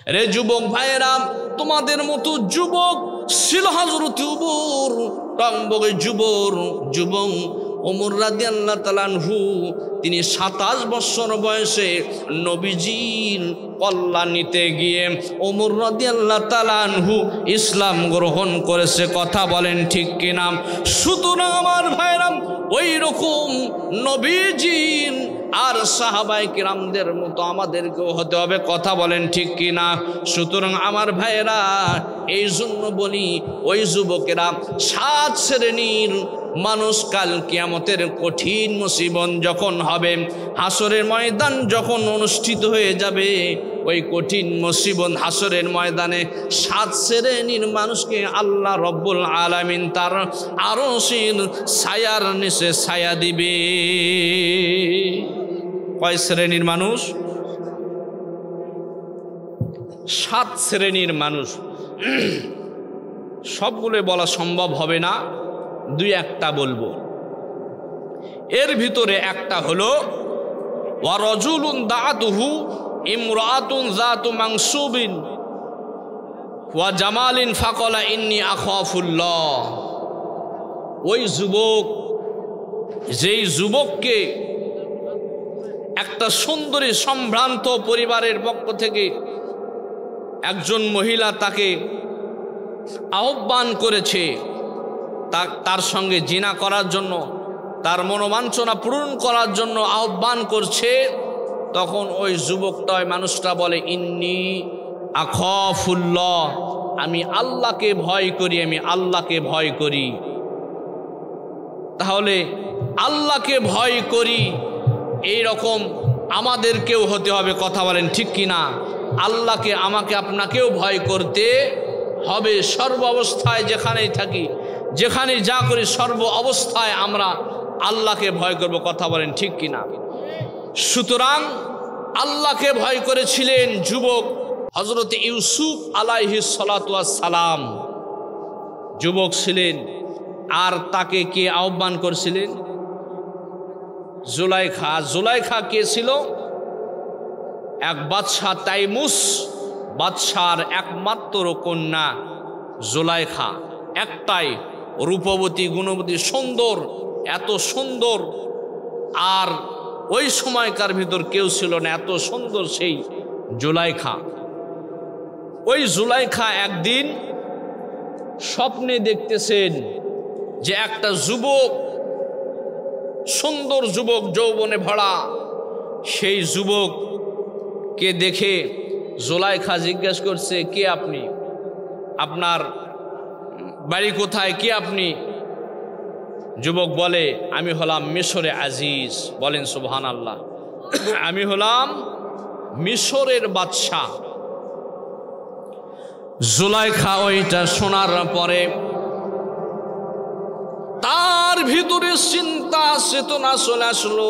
রে যুবক ভাইয়েরা, তোমাদের মতো যুবক ছিল হযরত উমর, টংবগে যুবক ওমর রাদিয়াল্লাহু তাআলা আনহু। তিনি 27 বছর বয়সে নবীজির কল্যাণ নিতে গিয়ে ওমর রাদিয়াল্লাহু তাআলা আনহু ইসলাম গ্রহণ করেছে। কথা বলেন ঠিক কিনা? সুতরাং আমার ভাইরা, ওই রকম নবীজির আর সাহাবায়ে কিরামদের মতো আমাদেরকেও হতে হবে। কথা বলেন ঠিক কিনা? সুতরাং আমার ভাইয়েরা, এই জন্য বলি, ওই যুবকেরা 7 শ্রেণীর মানুষ কাল কিয়ামতের কঠিন মুসিবত যখন হবে, হাসরের ময়দান যখন অনুষ্ঠিত হয়ে যাবে, ওই কঠিন মুসিবত হাসরের ময়দানে 7 শ্রেণীর মানুষকে আল্লাহ রব্বুল আলামিন তার আরশের ছায়ার নিচে ছায়া দিবে। কয় শ্রেণীর মানুষ? 7 শ্রেণীর মানুষ। সবগুলো বলা সম্ভব হবে না, 2-1টা বলবো। এর ভিতরে একটা হলো ওয়ারাজুলুন দাআতুহু ইমরাআতুন যাতু মানসুবিন ওয়া জামালিন ফাকালা ইন্নী আখাফুল্লাহ। ওই যুবক, যেই যুবককে একটা সুন্দরী সম্ভ্রান্ত পরিবারের পক্ষ থেকে একজন মহিলা তাকে আহ্বান করেছে তার সঙ্গে জিনা করার জন্য, তার মনোবাঞ্ছনা পূরণ করার জন্য আহ্বান করছে, তখন ওই যুবকটা, ওই মানুষটা বলে ইন্নী আখাফুল্লাহ, আমি আল্লাহকে ভয় করি, আমি আল্লাহকে ভয় করি। তাহলে আল্লাহকে ভয় করি, এই রকম আমাদেরকেও হতে হবে। কথা বলেন ঠিক কিনা? আল্লাহকে, আমাকে, আপনাকেও ভয় করতে হবে। সর্ব অবস্থায় যেখানেই থাকি, যেখানে যা করি, সর্ব অবস্থায় আমরা আল্লাহকে ভয় করব। কথা বলেন ঠিক কিনা? সুতরাং আল্লাহকে ভয় করেছিলেন যুবক হযরত ইউসুফ আলাইহিস সালাতু ওয়াস সালাম। যুবক ছিলেন, আর তাকে কে আহ্বান করেছিলেন? জুলাইখা। জুলাইখা কে ছিল? এক বাদশাহ তাইমুস বাদশার একমাত্র কন্যা জুলাইখা। একটাই, রূপবতী, গুণবতী, সুন্দর, এত সুন্দর আর ওই সময়কার ভিতর কেউ ছিল না এত সুন্দর সেই জুলাইখা। ওই জুলাইখা একদিন স্বপ্নে দেখতেছেন যে একটা যুবক, সুন্দর যুবক, যৌবনে ভরা, সেই যুবককে দেখে জুলাইখা জিজ্ঞেস করছে, কে আপনি? আপনার বাড়ি কোথায়? কে আপনি? যুবক বলে, আমি হলাম মিশরে আজিজ। বলেন সুবহানাল্লাহ। আমি হলাম মিশরের বাদশাহ। জুলাইখা ওইটা শোনার পরে তার ভিতরে চিন্তা চেতনা চলে আসলো।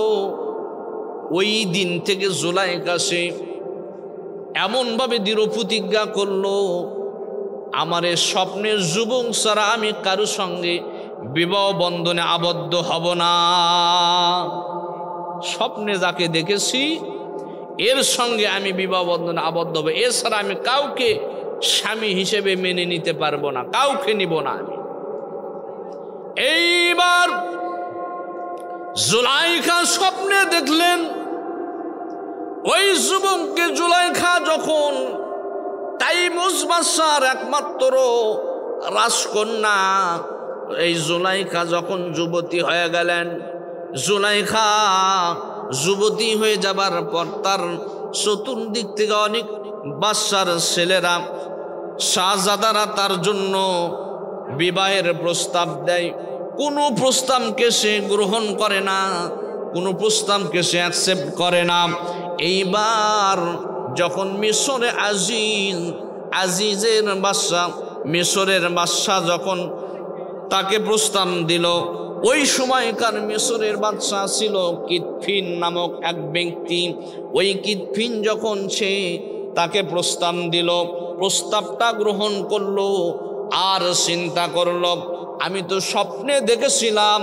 ওই দিন থেকে জুলাইখা সে এমনভাবে দৃঢ় প্রতিজ্ঞা করলো, আমার এই স্বপ্নের যুবক ছাড়া আমি কারো সঙ্গে বিবাহ বন্ধনে আবদ্ধ হব না। স্বপ্নে যাকে দেখেছি এর সঙ্গে আমি বিবাহ বন্ধনে আবদ্ধ হব, এছাড়া আমি কাউকে স্বামী হিসেবে মেনে নিতে পারবো না, কাউকে নিব না আমি। এইবার জুলাইখা স্বপ্নে দেখলেন ওই যুবককে। জুলাইখা যখন তাইমুস বাদশার একমাত্র রাজকন্যা, এই জুলাইখা যখন যুবতী হয়ে গেলেন, জুলাইখা যুবতী হয়ে যাবার পর তার চতুর্দিক থেকে অনেক বাদশার ছেলেরা, শাহজাদারা তার জন্য বিবাহের প্রস্তাব দেয়। কোনো প্রস্তাবকে সে গ্রহণ করে না, কোনো প্রস্তাবকে সে অ্যাকসেপ্ট করে না। এইবার যখন মিশরে আজিজের বাদশাহ, মিশরের বাদশাহ যখন তাকে প্রস্তাব দিল, ওই সময়কার মিশরের বাদশাহ ছিল কিতফিন নামক এক ব্যক্তি। ওই কিতফিন যখন সে তাকে প্রস্তাব দিল, প্রস্তাবটা গ্রহণ করলো, আর চিন্তা করলো, আমি তো স্বপ্নে দেখেছিলাম,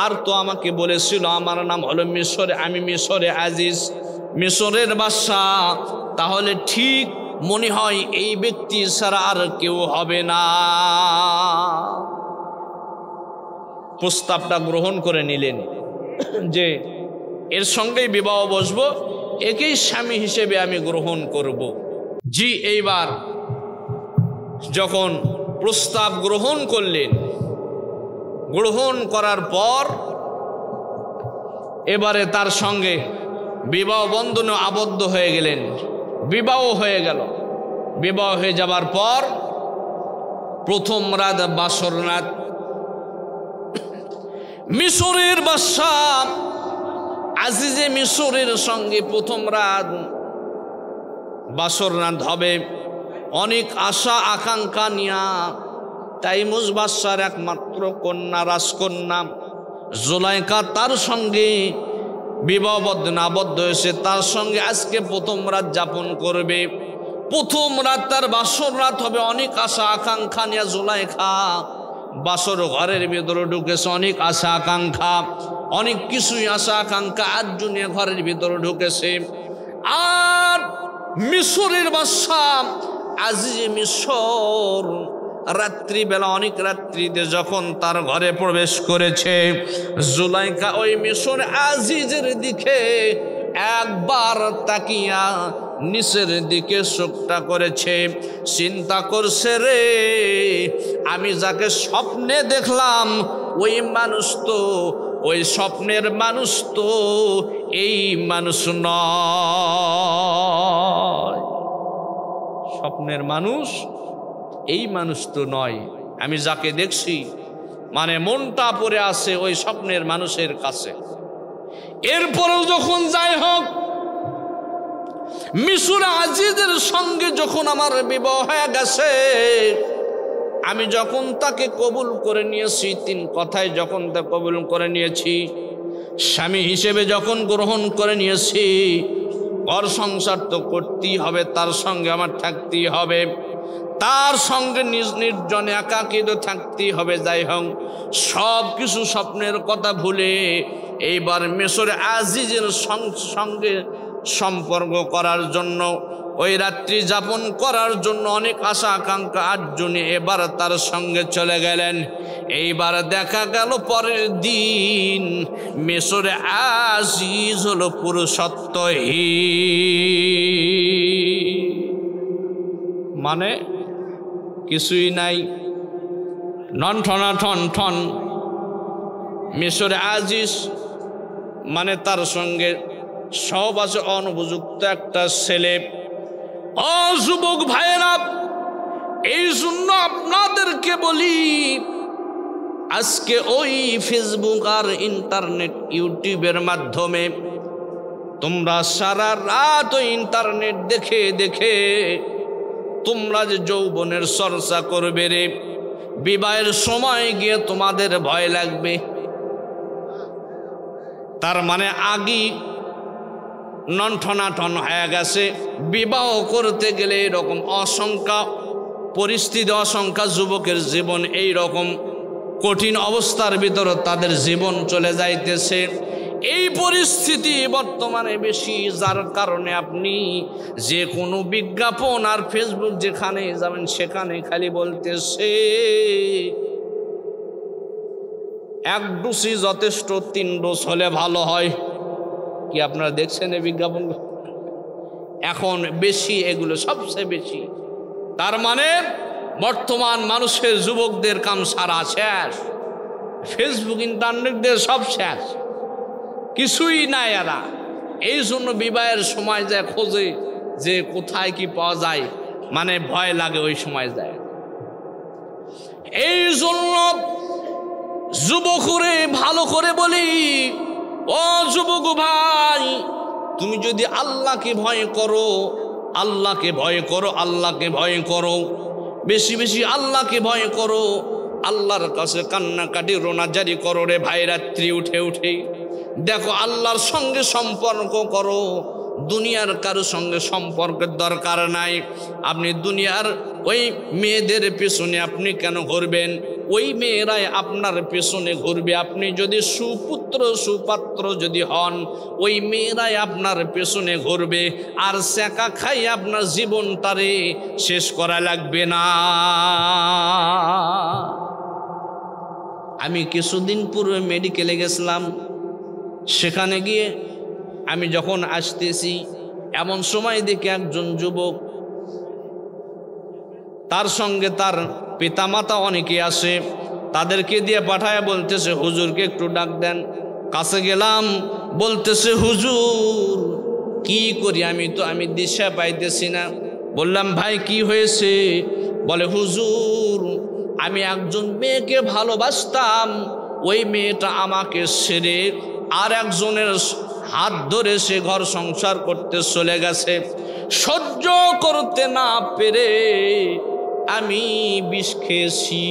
আর তো আমাকে বলেছিল আমার নাম হলো মিশরে, আমি মিশরে আজিজ, মিশরের বাদশাহ, তাহলে ঠিক মনে হয় এই ব্যক্তি ছাড়া আর কেউ হবে না। প্রস্তাবটা গ্রহণ করে নিলেন যে এর সঙ্গেই বিবাহ বসবো, একেই স্বামী হিসেবে আমি গ্রহণ করব। জি, এইবার যখন প্রস্তাব গ্রহণ করলেন, গ্রহণ করার পর এবারে তার সঙ্গে বিবাহ বন্ধনে আবদ্ধ হয়ে গেলেন। বিবাহ হয়ে গেল। বিবাহ হয়ে যাবার পর প্রথম রাত বাসর রাত। মিশরের বাদশাহ আজিজে মিশরের সঙ্গে প্রথম রাত বাসর রাত হবে। অনেক আশা আকাঙ্ক্ষা নিয়া তাইমুজ বাদশার একমাত্র কন্যা, রাজকন্যা জুলাইখা, তার সঙ্গে বিবাহবদ্ধ আবদ্ধ হয়েছে। তার সঙ্গে আজকে প্রথম রাত যাপন করবে। প্রথম রাত তার বাসর রাত হবে। অনেক আশা আকাঙ্ক্ষা নিয়ে জুলাইখা বাসর ঘরের ভিতরে ঢুকেছে। অনেক আশা আকাঙ্ক্ষা, অনেক কিছুই আশা আকাঙ্ক্ষা আরজু নিয়ে ঘরের ভিতরে ঢুকেছে। আর মিশরের বাদশাহ আজিজে মিশর রাত্রিবেলা, অনেক রাত্রিতে যখন তার ঘরে প্রবেশ করেছে, জুলাইখা ওই মিশর আজিজের দিকে একবার তাকিয়া নিচের দিকে চোখটা করেছে। চিন্তা করছে, রে আমি যাকে স্বপ্নে দেখলাম ওই মানুষ তো, ওই স্বপ্নের মানুষ তো এই মানুষ নয়। স্বপ্নের মানুষ এই মানুষ তো নয়। আমি যাকে দেখছি মানে মনটা পড়ে আছে ওই স্বপ্নের মানুষের কাছে। এরপরেও যখন যাই হোক, মিশর আজিজের সঙ্গে যখন আমার বিবাহ হয়ে গেছে, আমি যখন তাকে কবুল করে নিয়েছি, তিন কথায় যখন তা কবুল করে নিয়েছি, স্বামী হিসেবে যখন গ্রহণ করে নিয়েছি, ঘর সংসার তো করতেই হবে, তার সঙ্গে আমার থাকতেই হবে, তার সঙ্গে নিজ নির্জনে একাকিত থাকতেই হবে। যাই হোক, সব কিছু স্বপ্নের কথা ভুলে এইবার মিশর আজিজের সঙ্গে সম্পর্ক করার জন্য, ওই রাত্রি যাপন করার জন্য অনেক আশা আকাঙ্ক্ষা আটজনে এবার তার সঙ্গে চলে গেলেন। এইবার দেখা গেল পরের দিন মিশর আজিজ হলো পুরুষত্বহীন, মানে কিছুই নাই, নন ঠনা ঠন ঠন। মিশর আজিজ মানে তার সঙ্গে সব আছে অনুপযুক্ত একটা ছেলে। যুবক ভাইয়েরা, এই জন্য আপনাদেরকে বলি, আজকে ওই ফেসবুক আর ইন্টারনেট ইউটিউবের মাধ্যমে তোমরা সারা রাত ওই ইন্টারনেট দেখে দেখে তোমরা যে যৌবনের চর্চা করবে রে, বিবাহের সময় গিয়ে তোমাদের ভয় লাগবে। তার মানে আগেই নন্ঠনাঠন হয়ে গেছে। বিবাহ করতে গেলে এরকম অসংখ্য পরিস্থিতি, অসংখ্য যুবকের জীবন এই রকম কঠিন অবস্থার ভিতরে তাদের জীবন চলে যাইতেছে। এই পরিস্থিতি বর্তমানে বেশি, যার কারণে আপনি যে কোনো বিজ্ঞাপন আর ফেসবুক যেখানে যাবেন সেখানে খালি বলতেছে 1 ডোজই যথেষ্ট, 3 ডোজ হলে ভালো হয়। কি আপনারা দেখছেন এই বিজ্ঞাপন? এখন বেশি, এগুলো সবচেয়ে বেশি। তার মানে বর্তমান মানুষের যুবকদের কাম সারা শেষ, ফেসবুক ইন্টারনেট দিয়ে সব শেষ, কিছুই নাই এরা। এই জন্য বিবাহের সময় যায় খোঁজে যে কোথায় কি পাওয়া যায়, মানে ভয় লাগে ওই সময় যায়। এই জন্য যুবকরে ভালো করে বলি, ও যুবক ভাই, তুমি যদি আল্লাহকে ভয় করো, আল্লাহকে ভয় করো, আল্লাহকে ভয় করো, বেশি বেশি আল্লাহকে ভয় করো, আল্লাহর কাছে কান্নাকাটি রোনাজারি করো রে ভাই। রাত্রি উঠে উঠে দেখো আল্লাহর সঙ্গে সম্পর্ক করো, দুনিয়ার কারো সঙ্গে সম্পর্কের দরকার নাই। আপনি দুনিয়ার ওই মেয়েদের পেছনে আপনি কেন ঘুরবেন? ওই মেয়েরাই আপনার পেছনে ঘুরবে। আপনি যদি সুপুত্র সুপাত্র যদি হন, ওই মেয়েরাই আপনার পেছনে ঘুরবে। আর সেকা খাই আপনার জীবনটারে শেষ করা লাগবে না। আমি কিছুদিন পূর্বে মেডিকেলে গেছিলাম। সেখানে গিয়ে আমি যখন আসতেছি, এমন সময় দেখে একজন যুবক, তার সঙ্গে তার পিতামাতা অনেকে আসে, তাদেরকে দিয়ে পাঠায় বলতেছে হুজুরকে একটু ডাক দেন। কাছে গেলাম, বলতেছে হুজুর কি করি, আমি দিশা পাইতেছি না। বললাম ভাই কি হয়েছে? বলে হুজুর আমি একজন মেয়েকে ভালোবাসতাম, ওই মেয়েটা আমাকে ছেড়ে আর একজনের হাত ধরে সে ঘর সংসার করতে চলে গেছে। সহ্য করতে না পেরে আমি বিষ খেয়েছি।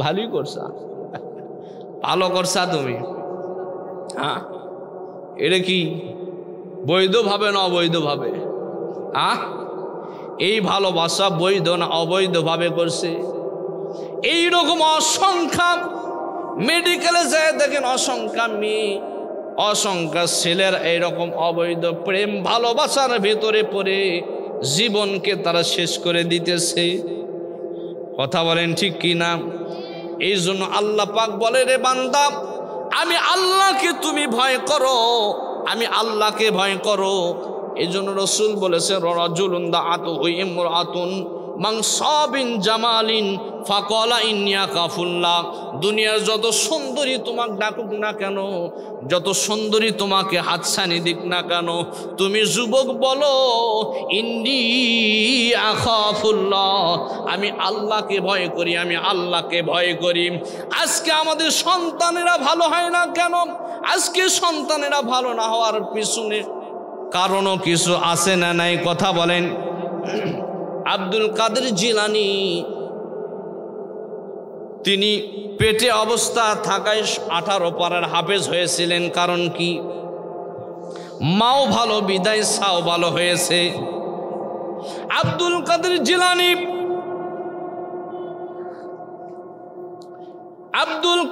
ভালোই করছা, ভালো করছা তুমি। হ্যাঁ, এটা কি বৈধভাবে না অবৈধভাবে? হ্যাঁ, এই ভালোবাসা বৈধ না অবৈধভাবে করছে? এইরকম অসংখ্য মেডিকেলে যায় দেখেন, অসংখ্য মেয়ে অসংখ্য ছেলের এইরকম অবৈধ প্রেম ভালোবাসার ভিতরে পড়ে জীবনকে তারা শেষ করে দিতেছে। কথা বলেন ঠিক কি না? এই জন্য আল্লাহ পাক বলে, রে বান্দা আমি আল্লাহকে তুমি ভয় করো, আমি আল্লাহকে ভয় করো। এই জন্য রসুল বলেছে রাজুলুন দাআতুহু ইমরাতুন মানসাবিন জামালিন ফাকালা ইন্নিয়া কাফুল্লাহ। দুনিয়ার যত সুন্দরী তোমাকে ডাকুক না কেন, যত সুন্দরী তোমাকে হাতছানি দিক না কেন, তুমি যুবক বলো ইন্নী আখাফুল্লাহ, আমি আল্লাহকে ভয় করি, আমি আল্লাহকে ভয় করি। আজকে আমাদের সন্তানেরা ভালো হয় না কেন? আজকে সন্তানেরা ভালো না হওয়ার পিছনে কারণও কিছু আছে না নাই? কথা বলেন। আব্দুল কাদের জিলানী তিনি পেটে অবস্থা থাকায় 18 পারার হাফেজ হয়েছিলেন। কারণ কি? মাও ভালো বিদায় সাও ভালো হয়েছে। আব্দুল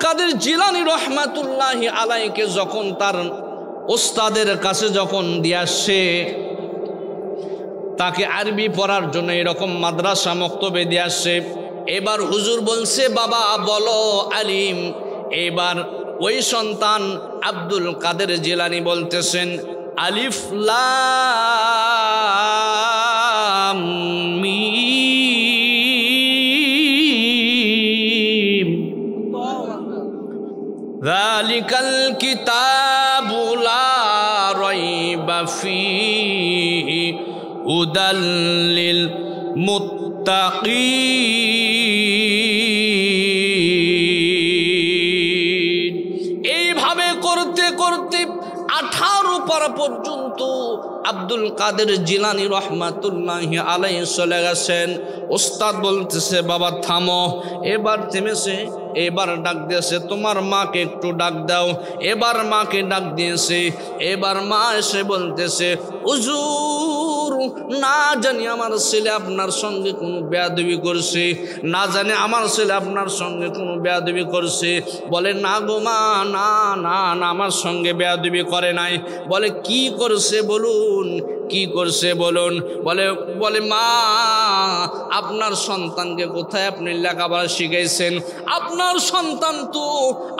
কাদের জিলানী রহমাতুল্লাহি আলাইকে যখন তার ওস্তাদের কাছে যখন দিয়ে আসে, তাকে আরবি পড়ার জন্য এরকম মাদ্রাসা মক্তবে দিয়ে আসে। এবার হুজুর বলছে বাবা বলো আলিম। এবার ওই সন্তান আব্দুল কাদের জিলানী বলতেছেন আলিফ লাম মিম যালিকাল কিতাবু লা রাইবা ফীহি হুদাল লিল মুত্তাকিন। এইভাবে করতে করতে 18 পারা পর্যন্ত আব্দুল কাদের জিলানী রহমাতুল্লাহি আলাইহি চলে গেছেন। ওস্তাদ বলতেছে বাবা থামো। এবার থেমেছে, এবার ডাক দিয়েছে তোমার মাকে একটু ডাক দাও। এবার মাকে ডাক দিয়েছে। এবার মা এসে বলতেছে হুজুর না জানি আমার ছেলে আপনার সঙ্গে কোনো বেয়াদবি করছে, না জানি আমার ছেলে আপনার সঙ্গে কোনো বেয়াদবি করছে। বলে না গো মা, না না না আমার সঙ্গে বেয়াদবি করে নাই। বলে কি করছে বলুন, কি করছে বলুন? বলে মা আপনার সন্তানকে কোথায় আপনি লেখাপড়া শিখাইছেন? আপনার সন্তান তো,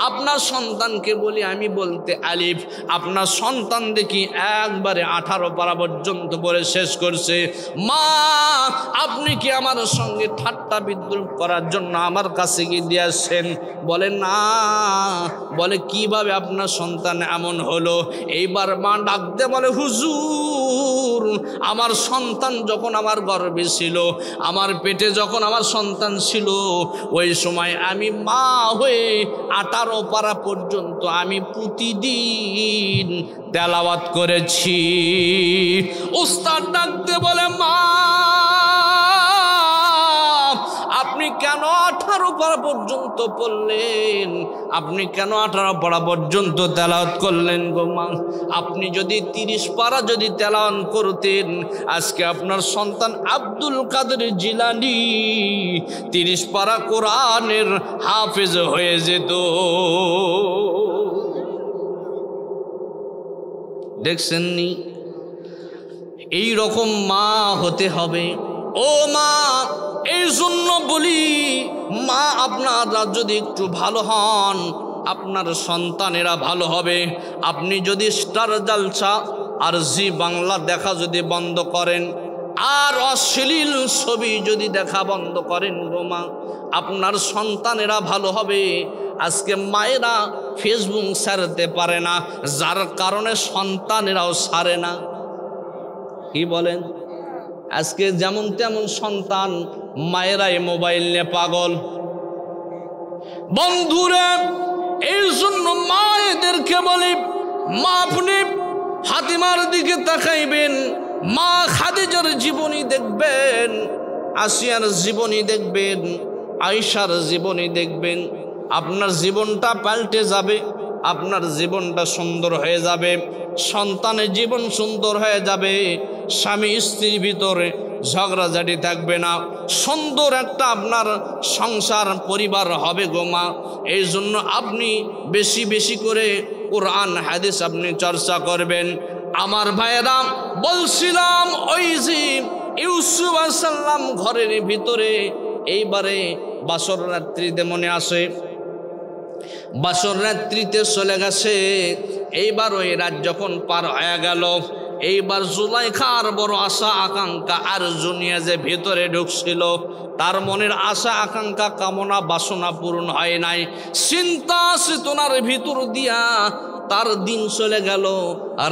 আপনার সন্তানকে বলি আমি বলতে আলিফ, আপনার সন্তান দেখি একবারে 18 পারা পর্যন্ত পড়ে শেষ করছে। মা আপনি কি আমার সঙ্গে ঠাট্টা বিদ্রুপ করার জন্য আমার কাছে গিয়ে দিয়ে আসছেন? বলে না। বলে কিভাবে আপনার সন্তান এমন হলো? এইবার মা ডাকতে বলে হুজুর আমার সন্তান যখন আমার গর্ভে ছিল, আমার পেটে যখন আমার সন্তান ছিল, ওই সময় আমি মা হয়ে 18 পারা পর্যন্ত আমি প্রতিদিন তেলাওয়াত করেছি। উস্তাদ ডাকতে বলে মা আপনি কেন 18 18 পারা পর্যন্ত পড়লেন, আপনি কেন 18 পারা পর্যন্ত তেলাওয়াত করলেন গো মা? আপনি যদি 30 পারা যদি তেলাওয়াত করতেন, আজকে আপনার সন্তান আব্দুল কাদের জিলানী 30 পারা কোরআনের হাফেজ হয়ে যেত। দেখছেননি? এই রকম মা হতে হবে। ও মা, এই জন্য বলি, মা আপনারা যদি একটু ভালো হন, আপনার সন্তানেরা ভালো হবে। আপনি যদি স্টার জলসা আর জি বাংলা দেখা যদি বন্ধ করেন, আর অশ্লীল ছবি যদি দেখা বন্ধ করেন গো মা, আপনার সন্তানেরা ভালো হবে। আজকে মায়েরা ফেসবুক ছাড়তে পারে না, যার কারণে সন্তানেরাও ছাড়ে না। কি বলেন? আজকে যেমন তেমন সন্তান, মায়েরাই মোবাইল নিয়ে পাগল। বন্ধুরা, এই জন্য মায়েদেরকে বলি, মা আপনি ফাতিমার দিকে তাকাইবেন, মা খাদিজার জীবনী দেখবেন, আসিয়ার জীবনী দেখবেন, আয়েশার জীবনী দেখবেন। আপনার জীবনটা পাল্টে যাবে, আপনার জীবনটা সুন্দর হয়ে যাবে, সন্তানের জীবন সুন্দর হয়ে যাবে, স্বামী স্ত্রীর ভিতরে ঝগড়াঝাটি থাকবে না, সুন্দর একটা আপনার সংসার পরিবার হবে গো মা। এই জন্য আপনি বেশি বেশি করে কোরআন হাদিস আপনি চর্চা করবেন। আমার ভাইয়েরা, বলছিলাম ওই যে ইউসুফ আলাইহিস সালাম ঘরের ভিতরে এইবারে বাসর রাত্রিতে মনে আসে, বাসর রাত্রিতে চলে গেছে। এইবার ওই রাত যখন পার হয়ে গেল, এইবার জুলাইখার বড় আশা আকাঙ্ক্ষা আর জুনিয়া যে ভিতরে ঢুকছিল, তার মনের আশা আকাঙ্ক্ষা কামনা বাসনা পূরণ হয় নাই। চিন্তা চেতনার ভিতর দিয়া তার দিন চলে গেল,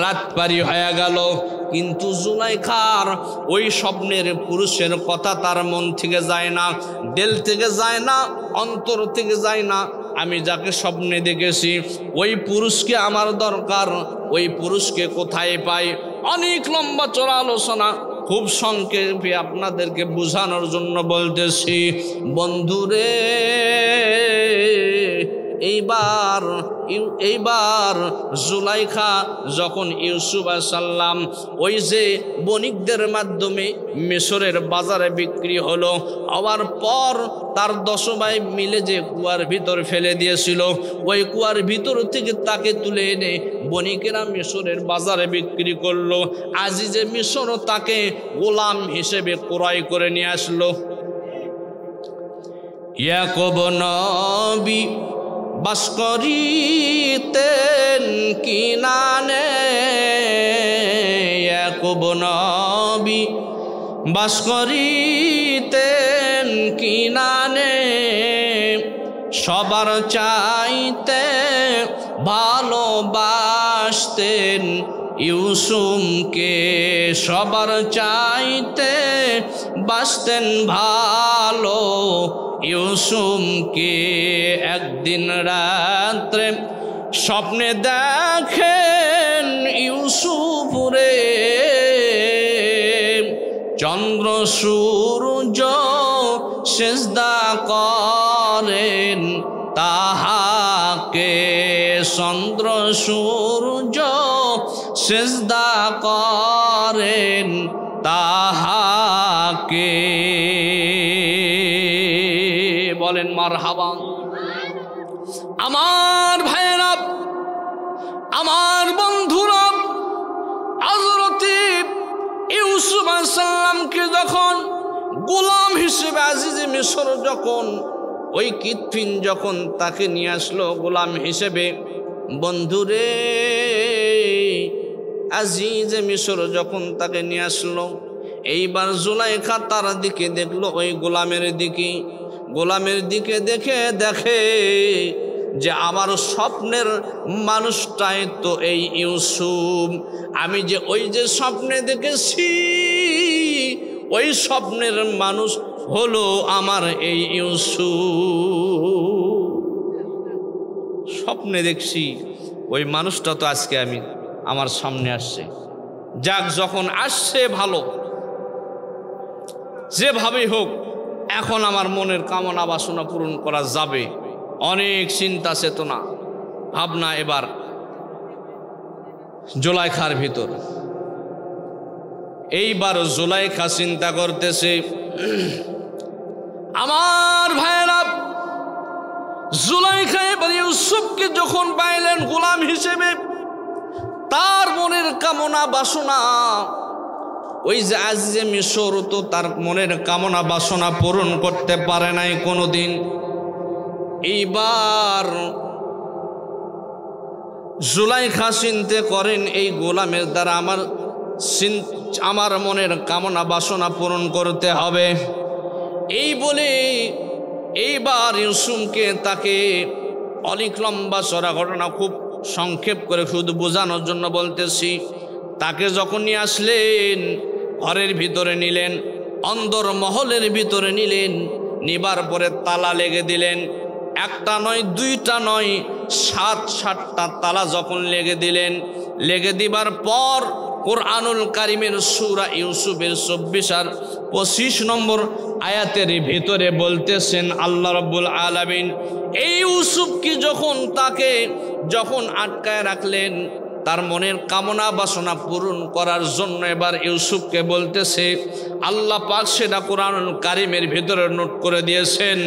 রাত পারি হয়ে গেল, কিন্তু জুলাইখার ওই স্বপ্নের পুরুষের কথা তার মন থেকে যায় না, দিল থেকে যায় না, অন্তর থেকে যায় না। আমি যাকে স্বপ্নে দেখেছি ওই পুরুষকে আমার দরকার, ওই পুরুষকে কোথায় পাই? অনেক লম্বা চড়া আলোচনা, খুব সংক্ষেপে আপনাদেরকে বোঝানোর জন্য বলতেছি। বন্ধুরে, এইবার জুলাইখা যখন ইউসুফ আলাইহিস সালাম ওই যে বণিকদের মাধ্যমে মিশরের বাজারে বিক্রি হলো, হওয়ার পর তার 10 ভাই মিলে যে কুয়ার ভিতর ফেলে দিয়েছিল, ওই কুয়ার ভিতর থেকে তাকে তুলে এনে বণিকেরা মিশরের বাজারে বিক্রি করলো। আজিজে মিশরও তাকে গোলাম হিসেবে ক্রয় করে নিয়ে আসলো। ইয়াকুব নবী বাস করিতেন কিনানে, ইয়াকুব নবী বাস করিতেন কিনানে, সবার চাইতে ভালোবাসতেন ইউসুফকে, সবার চাইতে বাসতেন ভালো ইউসুফকে। একদিন রাত্রে স্বপ্নে দেখেন ইউসুফ রে, চন্দ্র সূর্য সিজদা করেন তাহাকে, চন্দ্র সূর্য সিজদা করেন তাহাকে। বলেন মারহাবা। আমার ভাইয়েরা, আমার বন্ধুরা, হযরত ইউসুফ আলাইহিস সালামকে যখন গোলাম হিসেবে আজিজে মিশর যখন ওই কিতফিন যখন তাকে নিয়ে আসলো গোলাম হিসেবে, বন্ধুরে আজিজে মিশর যখন তাকে নিয়ে আসলো, এইবার জুলাইখা তার দিকে দেখলো, ওই গোলামের দিকে, গোলামের দিকে দেখে দেখে যে আমার স্বপ্নের মানুষটাই তো এই ইউসুফ, আমি যে ওই যে স্বপ্নে দেখেছি ওই স্বপ্নের মানুষ হলো আমার এই ইউসুফ। স্বপ্নে দেখছি ওই মানুষটা তো আজকে আমি আমার সামনে আসছে। যাক, যখন আসছে ভালো, যেভাবেই হোক এখন আমার মনের কামনা বাসনা পূরণ করা যাবে। অনেক চিন্তা চেতনা ভাবনা এবার জুলাইখার ভিতর। এইবার জুলাইখা চিন্তা করতেছে, আমার ভাইয়েরা, জুলাইখা এবার ইউসুফকে যখন পাইলেন গোলাম হিসেবে, তার মনের কামনা বাসনা, ওই যে আজিজে মিশর তো তার মনের কামনা বাসনা পূরণ করতে পারে নাই কোনোদিন। এইবার জুলাইখা চিন্তা করেন, এই গোলামের দ্বারা আমার মনের কামনা বাসনা পূরণ করতে হবে। এই বলে এইবার ইউসুফকে তাকে অনেক লম্বা চড়া ঘটনা খুব সংক্ষেপ করে শুধু বোঝানোর জন্য বলতেছি। তাকে যখন নিয়ে আসলেন, ঘরের ভিতরে নিলেন, অন্দর মহলের ভিতরে নিলেন, নিবার পরে তালা লেগে দিলেন। একটা নয়, দুইটা নয়, 7-7টা তালা যখন লেগে দিলেন, লেগে দিবার পর কোরআনুল কারিমের সূরা ইউসুফের 24 আর 25 নম্বর আয়াতের ভিতরে বলতেছেন আল্লাহ রাব্বুল আলামিন, এই ইউসুফকে যখন আটকায় রাখলেন, তার মনের কামনা বাসনা পূরণ করার জন্য এবার ইউসুফকে বলতেছে, আল্লাহ পাক সেটা কোরআনুল কারিমের ভিতরে নোট করে দিয়েছেন।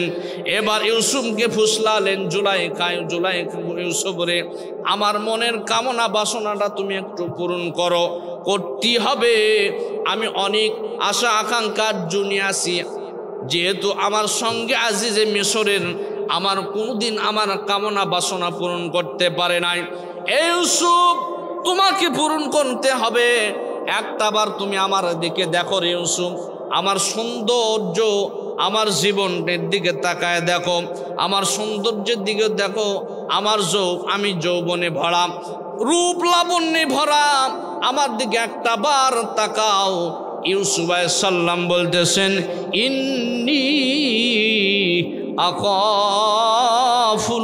এবার ইউসুফকে ফুসলালেন, জুলাইখা ইউসুফ রে, আমার মনের কামনা বাসনাটা তুমি একটু পূরণ করতে হবে। আমি অনেক আশা আকাঙ্ক্ষার জন্য আছি, যেহেতু আমার সঙ্গে আজিজে মিশরের আমার কোনোদিন আমার কামনা বাসনা পূরণ করতে পারে নাই। ইউসুফ, তোমাকে পূরণ করতে হবে। একটাবার তুমি আমার দিকে দেখো রে ইউসুফ, আমার সৌন্দর্য, আমার জীবনের দিকে তাকায় দেখো, আমার সৌন্দর্যের দিকে দেখো, আমি যৌবনে ভরা, রূপ লাবণ্যে ভরা, আমার দিকে একটা বার তাকাও। ইউসুফ আলাইহিস সালাম বলতেছেন, ইন্নী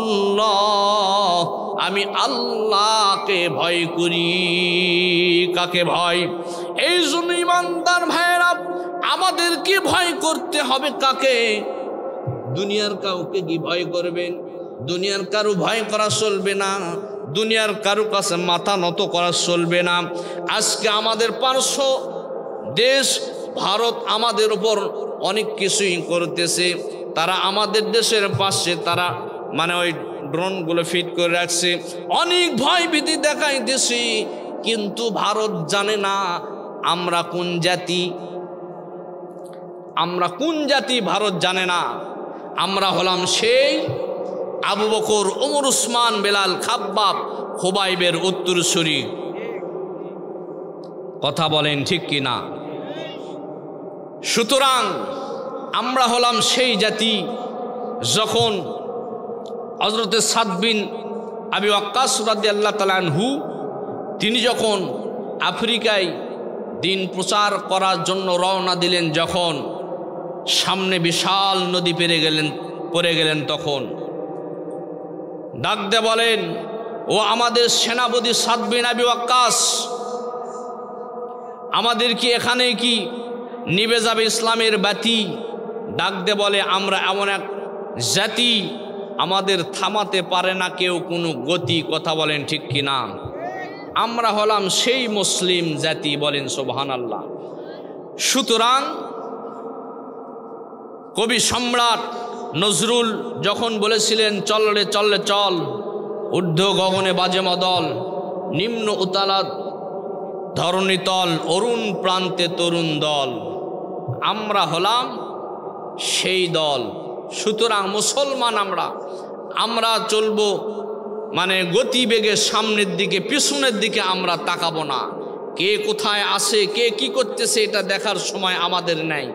আখাফুল্লাহ, আমি আল্লাহকে ভয় করি। কাকে ভয়? এই জন্য ইমানদার ভাইয়েরা, আমাদেরকে ভয় করতে হবে কাকে? দুনিয়ার কাউকে কি ভয় করবেন? দুনিয়ার কারো ভয় করা চলবে না, দুনিয়ার কারো কাছে মাথা নত করা চলবে না। আজকে আমাদের পার্শ্ব দেশ ভারত আমাদের উপর অনেক কিছুই করতেছে। তারা আমাদের দেশের পাশে তারা ওই ড্রোনগুলো ফিট করে রাখছে, অনেক ভয় ভীতি দেখাইতেছি, কিন্তু ভারত জানে না আমরা কোন জাতি, ভারত জানে না। আমরা হলাম সেই আবু বকর, ওমর, উসমান, বেলাল, খাব্বাব, খুবাইবের উত্তরসূরি। কথা বলেন ঠিক কি না? সুতরাং আমরা হলাম সেই জাতি, যখন হযরত সাদ বিন আবি ওয়াক্কাস রাদিয়াল্লাহু তাআলা আনহু তিনি যখন আফ্রিকায় দিন প্রচার করার জন্য রওনা দিলেন, যখন সামনে বিশাল নদী পড়ে গেলেন, তখন ডাক দিয়ে বলেন, ও আমাদের সেনাপতি সাদ বিন আবি ওয়াক্কাস, আমাদের কি এখানে কি নিভে যাবে ইসলামের বাতি? ডাক দিয়ে বলে, আমরা এমন এক জাতি, আমাদের থামাতে পারে না কেউ কোনো গতি। কথা বলেন ঠিক কি না? আমরা হলাম সেই মুসলিম জাতি, বলেন সুবহানাল্লাহ। সুতরাং কবি সম্রাট নজরুল যখন বলেছিলেন, চল রে চল রে চল, ঊর্ধ্ব গগনে বাজে মদল, নিম্ন উতালা ধরণী তল, অরুণ প্রান্তে তরুণ দল, আমরা হলাম সেই দল। সুতরাং মুসলমান আমরা চলবো গতিবেগে সামনের দিকে, পিছনের দিকে আমরা তাকাবো না। কে কোথায় আছে, কে কি করতেছে, এটা দেখার সময় আমাদের নাই।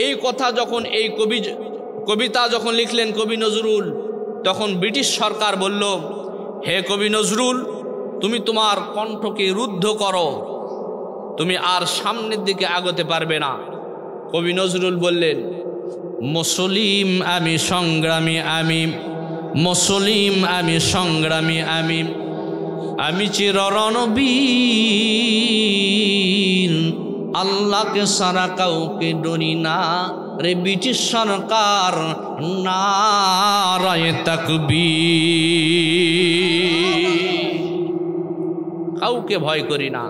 এই কথা যখন এই কবিতা যখন লিখলেন কবি নজরুল, তখন ব্রিটিশ সরকার বলল, হে কবি নজরুল, তুমি তোমার কণ্ঠকে রুদ্ধ করো, তুমি আর সামনের দিকে আগতে পারবে না। কবি নজরুল বললেন, মুসলিম আমি সংগ্রামী, মুসলিম আমি সংগ্রামী, আমি চির রণবীর, আল্লাহকে সারা কাউকে ডরি না রে ব্রিটিশ সরকার নারায়ে তাকবীর, কাউকে ভয় করি না।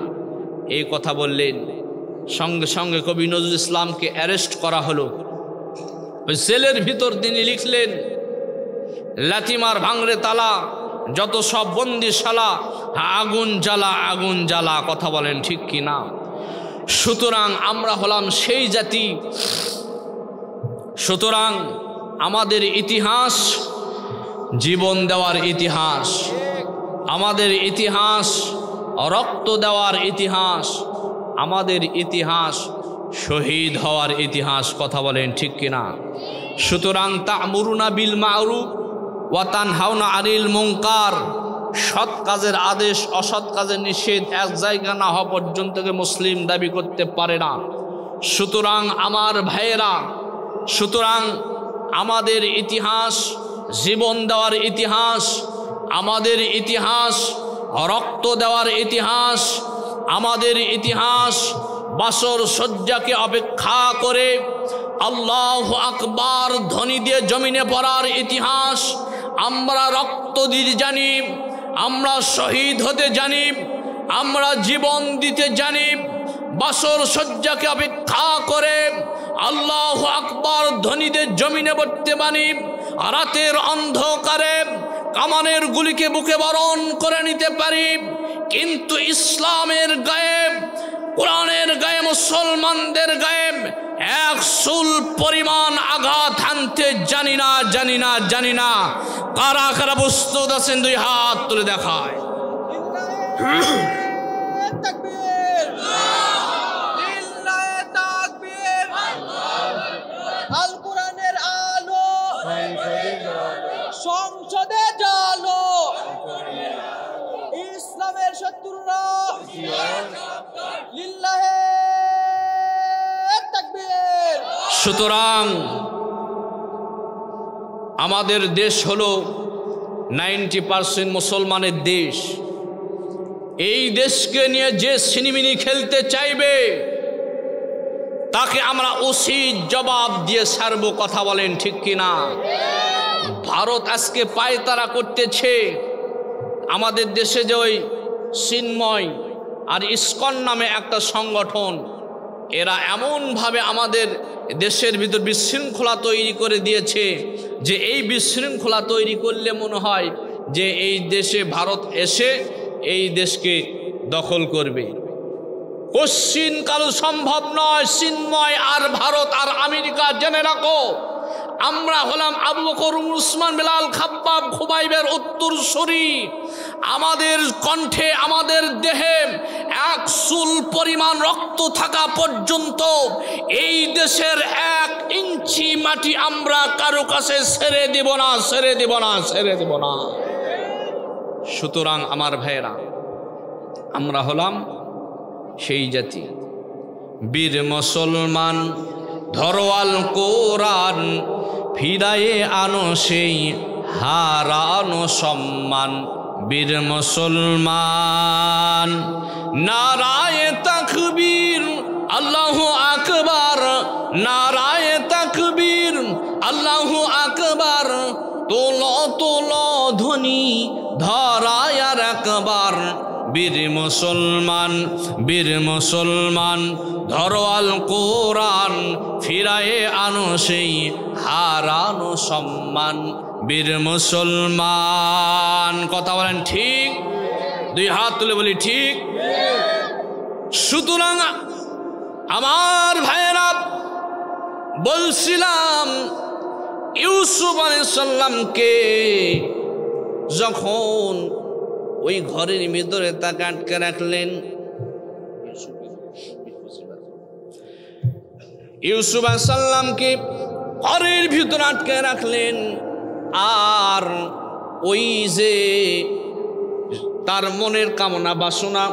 এই কথা বললেন, সঙ্গে সঙ্গে কবি নজরুল ইসলামকে অ্যারেস্ট করা হলো। ওই সেলের ভিতর তিনি লিখলেন, লাথিমার ভাঙরে তালা, যত সব বন্দিশালা, আগুন জ্বালা আগুন জ্বালা। কথা বলেন ঠিক কি না? সুতরাং আমরা হলাম সেই জাতি, সুতরাং আমাদের ইতিহাস জীবন দেওয়ার ইতিহাস, আমাদের ইতিহাস রক্ত দেওয়ার ইতিহাস, আমাদের ইতিহাস শহীদ হওয়ার ইতিহাস। কথা বলেন ঠিক কিনা? সুতরাং তা'মুরুনা বিল মা'রুফ ওয়া তানহাউনা আনিল মুনকার, সৎ কাজের আদেশ অসৎ কাজের নিষেধ এক জায়গা না হওয়া পর্যন্ত মুসলিম দাবি করতে পারে না। সুতরাং আমার ভাইয়েরা, সুতরাং আমাদের ইতিহাস জীবন দেওয়ার ইতিহাস, আমাদের ইতিহাস রক্ত দেওয়ার ইতিহাস, আমাদের ইতিহাস বাসর সজ্জাকে অপেক্ষা করে আল্লাহু আকবার ধ্বনি দিয়ে জমিনে পড়ার ইতিহাস। আমরা রক্ত দিতে জানি, আমরা শহীদ হতে জানি, আমরা জীবন দিতে জানি। বাসর সজ্জাকে অপেক্ষা করে আল্লাহু আকবার ধ্বনি দিয়ে জমিনে পড়তে পারি। রাতের অন্ধকারে কামানের গুলিকে বুকে বরণ করে নিতে পারি, কিন্তু ইসলামের গায়ে, কোরআনের গায়ে, মুসলমানদের গায়ে এক চুল পরিমাণ আঘাত হানতে জানি না, জানি না, জানি না। কারা কারা প্রস্তুত আছেন? দুই হাত তুলে দেখায়। আল কোরআনের আলো সংসদে জালো, ইসলামের শত্রুরা লিল্লাহে তাকবীর। সুতরাং আমাদের দেশ হলো 90% মুসলমানের দেশ। এই দেশকে নিয়ে যে সিনিমিনি খেলতে চাইবে তাকে আমরা উচিত জবাব দিয়ে ছাড়ব। কথা বলেন ঠিক কিনা? ভারত আজকে পায়তারা করতেছে আমাদের দেশে, যে ওই চিন্ময় আর ইসকন নামে একটা সংগঠন, এরা এমনভাবে আমাদের দেশের ভিতর বিশৃঙ্খলা তৈরি করে দিয়েছে যে এই বিশৃঙ্খলা তৈরি করলে মনে হয় যে এই দেশে ভারত এসে এই দেশকে দখল করবে। কোশ্চিন কারো সম্ভব নয়। চিন্ময় আর ভারত আর আমেরিকা জেনে রাখো, আমরা হলাম আবু বকর, উসমান, বেলাল, খাব্বাব, খুবাইবের উত্তরসূরি। আমাদের কণ্ঠে, আমাদের দেহে এক চুল পরিমাণ রক্ত থাকা পর্যন্ত এই দেশের 1 ইঞ্চি মাটি আমরা কারো কাছে ছেড়ে দেব না, ছেড়ে দেব না, ছেড়ে দেব না। সুতরাং আমার ভাইয়েরা, আমরা হলাম সেই জাতি, বীর মুসলমান ধরওয়াল কোরআন, ফিরায়ে আনো সেই হারানো সম্মান। বীর মুসলমান নারায়ে তাকবীর, আল্লাহু আকবার, নারায়ে তাকবীর, আল্লাহু আকবার। তোলো তোলো ধ্বনি ধরায় আর একবার। বীর মুসলমান, বীর মুসলমান ধরওয়াল কোরআন, ফিরায়ে আনো সেই হারানো সম্মান। বীর মুসলমান। কথা বলেন ঠিক? দুই হাত তুলে বলি ঠিক। সুতরাং আমার ভাইয়েরা, বলছিলাম ইউসুফ আলাইহিস সালামকে যখন ওই ঘরের ভিতরে তাকে আটকে রাখলেন, ইউসুফ আলাইহিস সালামকে ঘরের ভিতরে আটকে রাখলেন, আর ওই যে তার মনের কামনা বাসনা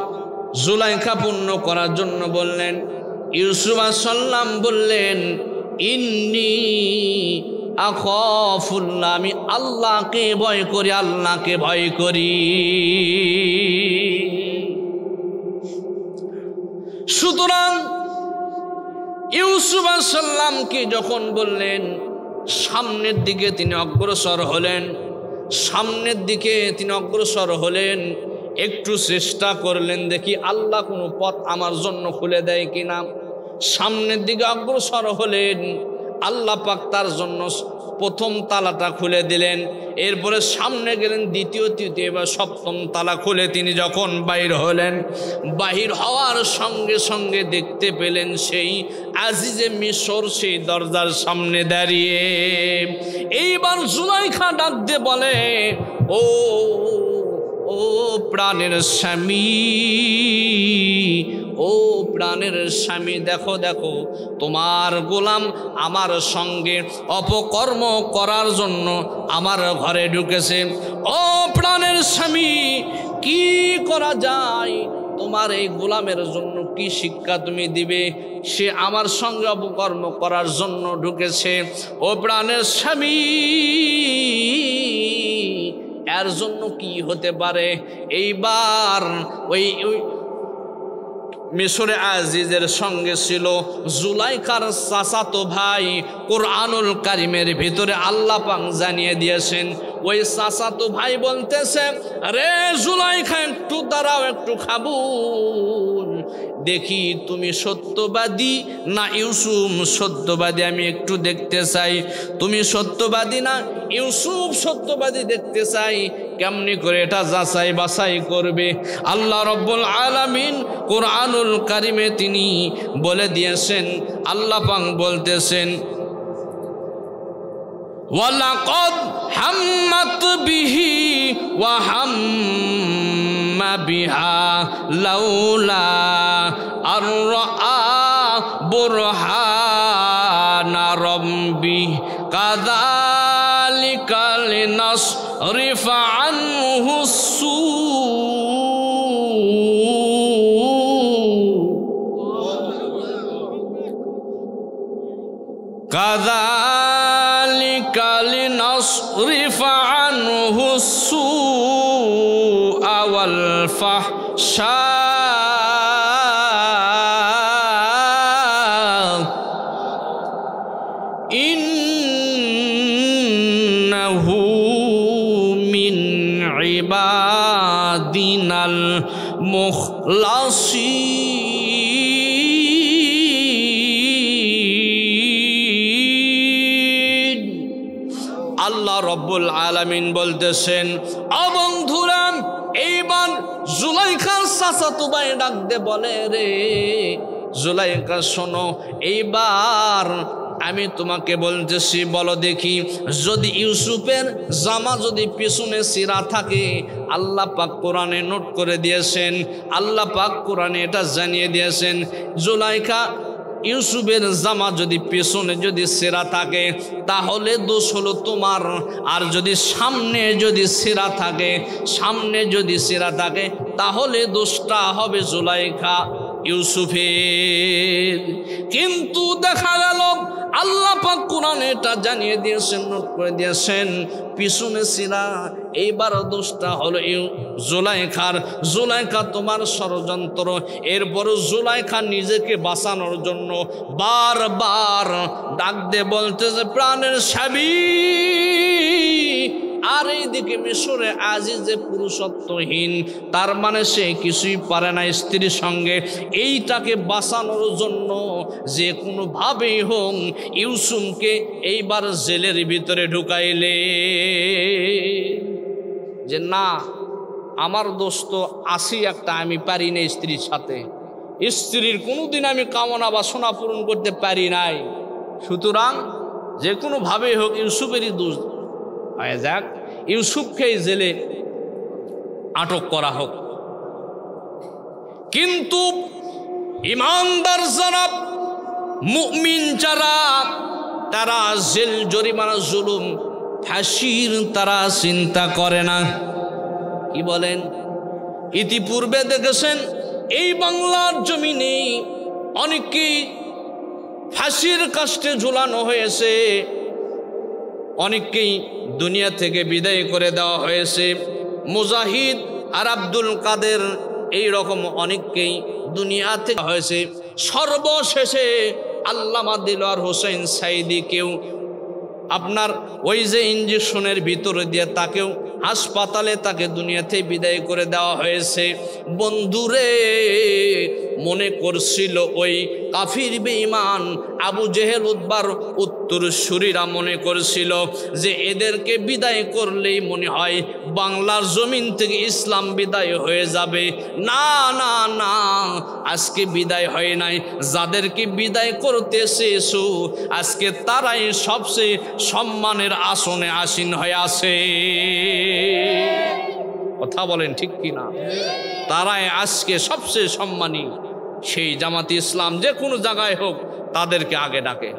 জুলাইখা পূর্ণ করার জন্য বললেন। ইউসুফ আলাইহিস সালাম বললেন, ইন্নী আখাফুল্লাহ, আমি আল্লাহকে ভয় করি, আল্লাহকে ভয় করি। সুতরাং ইউসুফ আলাইহিস সালামকে যখন বললেন, সামনের দিকে তিনি অগ্রসর হলেন। সামনের দিকে তিনি অগ্রসর হলেন, একটু চেষ্টা করলেন দেখি আল্লাহ কোনো পথ আমার জন্য খুলে দেয় কিনা। সামনের দিকে অগ্রসর হলেন, আল্লাহ পাক তার জন্য প্রথম তালাটা খুলে দিলেন। এরপরে সামনে গেলেন, দ্বিতীয় তৃতীয় বা সপ্তম তালা খুলে তিনি যখন বাইর হলেন, বাহির হওয়ার সঙ্গে সঙ্গে দেখতে পেলেন সেই আজিজে মিশর সেই দরজার সামনে দাঁড়িয়ে। এইবার জুলাইখা ডাক দিয়ে বলে, ও ও প্রাণের স্বামী, ও প্রাণের স্বামী, দেখো দেখো তোমার গোলাম আমার সঙ্গে অপকর্ম করার জন্য আমার ঘরে ঢুকেছে। ও প্রাণের স্বামী, কি করা যায়? তোমার এই গোলামের জন্য কি শিক্ষা তুমি দিবে? সে আমার সঙ্গে অপকর্ম করার জন্য ঢুকেছে। ও প্রাণের স্বামী, এর জন্য কি হতে পারে? এইবার ওই মিশরে আজিজের সঙ্গে ছিল জুলাইখার চাচাতো ভাই। কোরআনুল কারিমের ভিতরে আল্লাহ পাক জানিয়ে দিয়েছেন, ওই চাচাতো ভাই বলতেছে, রে জুলাইখা একটু দাঁড়াও, একটু খাবো, দেখি তুমি সত্যবাদী না ইউসুফ সত্যবাদী, আমি একটু দেখতে চাই। তুমি সত্যবাদী না ইউসুফ সত্যবাদী দেখতে চাই। কেমনি করে এটা যাচাই বাছাই করবে? আল্লাহ রব্বুল আলামিন কোরআনুল কারিমে তিনি বলে দিয়েছেন, আল্লাহ পাক বলতেছেন, ওয়ালাকাদ হাম্মাত বিহি ওয়া হাম্মা বিহা লাউলা আর রাআ বুরহানা রাব্বি কাযালিকা লিনাসরিফা আনহু সূ। কাযালিকা লিনাসরিফা আনহু সূআ ওয়াল ফাহশা ইন্নাহু মিন ইবাদিনাল মুখলাসিন। আল্লাহ রব্বুল আলামিন বলতেছেন, ও বন্ধুরা, এইবার জুলাইখার চাচাতো ভাই ডাক দে বলে, রে জুলাইখা শোনো, এইবার আমি তোমাকে বলতেছি, বলো দেখি, যদি ইউসুফের জামা যদি পিছনে ছিঁড়া থাকে, আল্লাহ পাক কোরআনে নোট করে দিয়েছেন, আল্লাহ পাক কোরআনে এটা জানিয়ে দিয়েছেন, জুলাইখা ইউসুফের জামা যদি পেছনে যদি ছেঁড়া থাকে তাহলে দোষ হলো তোমার, আর যদি সামনে যদি ছেঁড়া থাকে, সামনে যদি ছেঁড়া থাকে তাহলে দোষটা হবে জুলাইখা ইউসুফের। কিন্তু দেখা গেল আল্লাহ পাক কোরআনে এটা জানিয়ে দিয়েছেন, নোট করে দিয়েছেন, পিছনে ছিলা, এইবার দোষটা হলো জুলাইখার। জুলাইখা তোমার ষড়যন্ত্র। এরপর জুলাইখা নিজেকে বাঁচানোর জন্য বারবার ডাক দিয়ে বলতেছে, প্রাণের স্বামী। আর এইদিকে মিশরে আজিজে পুরুষত্বহীন, তার মানে সে কিছুই পারে না স্ত্রীর সঙ্গে। এইটাকে বাঁচানোর জন্য যে কোনোভাবেই হোক ইউসুফকে এইবার জেলের ভিতরে ঢুকাইলে, যে না আমার দোষ তো আসি একটা, আমি পারি না স্ত্রীর সাথে, স্ত্রীর কোনোদিন আমি কামনা বাসনা পূরণ করতে পারি নাই, সুতরাং যে কোনোভাবেই হোক ইউসুফেরই দোষ হয়ে যাক, ইউসুফকে জেলে আটক করা হোক। কিন্তু ইমানদার যারা, মুমিন যারা, তারা জেল জরিমানা জুলুম ফাঁসির তারা চিন্তা করে না। কি বলেন? ইতিপূর্বে দেখেছেন এই বাংলার জমিনে অনেকেই ফাঁসির কাস্টে ঝুলানো হয়েছে, অনেককেই দুনিয়া থেকে বিদায় করে দেওয়া হয়েছে। মুজাহিদ আর আব্দুল কাদের এই রকম অনেককেই দুনিয়া থেকে হয়েছে। সর্বশেষে আল্লামা দিলওয়ার হোসেন সাইদিকেও আপনার ওই যে ইঞ্জেকশনের ভিতরে দিয়ে তাকেও হাসপাতালে তাকে দুনিয়াতে বিদায় করে দেওয়া হয়েছে। বন্ধুরে, মনে করছিল ওই কাফির বেঈমান আবু জেহেল উতবার উত্তরসূরিরা মনে করছিল যে এদেরকে বিদায় করলেই মনে হয় বাংলার জমিন থেকে ইসলাম বিদায় হয়ে যাবে। না না না, আজকে বিদায় হয় নাই। যাদেরকে বিদায় করতে এসেছো আজকে তারাই সবচেয়ে সম্মানের আসনে আসীন হয়ে আছে। কথা বলেন ঠিক কিনা? তারাই আজকে সবচেয়ে সম্মানী। সেই জামাতে ইসলাম যে কোনো জায়গায় হোক তাদেরকে আগে ডাকে।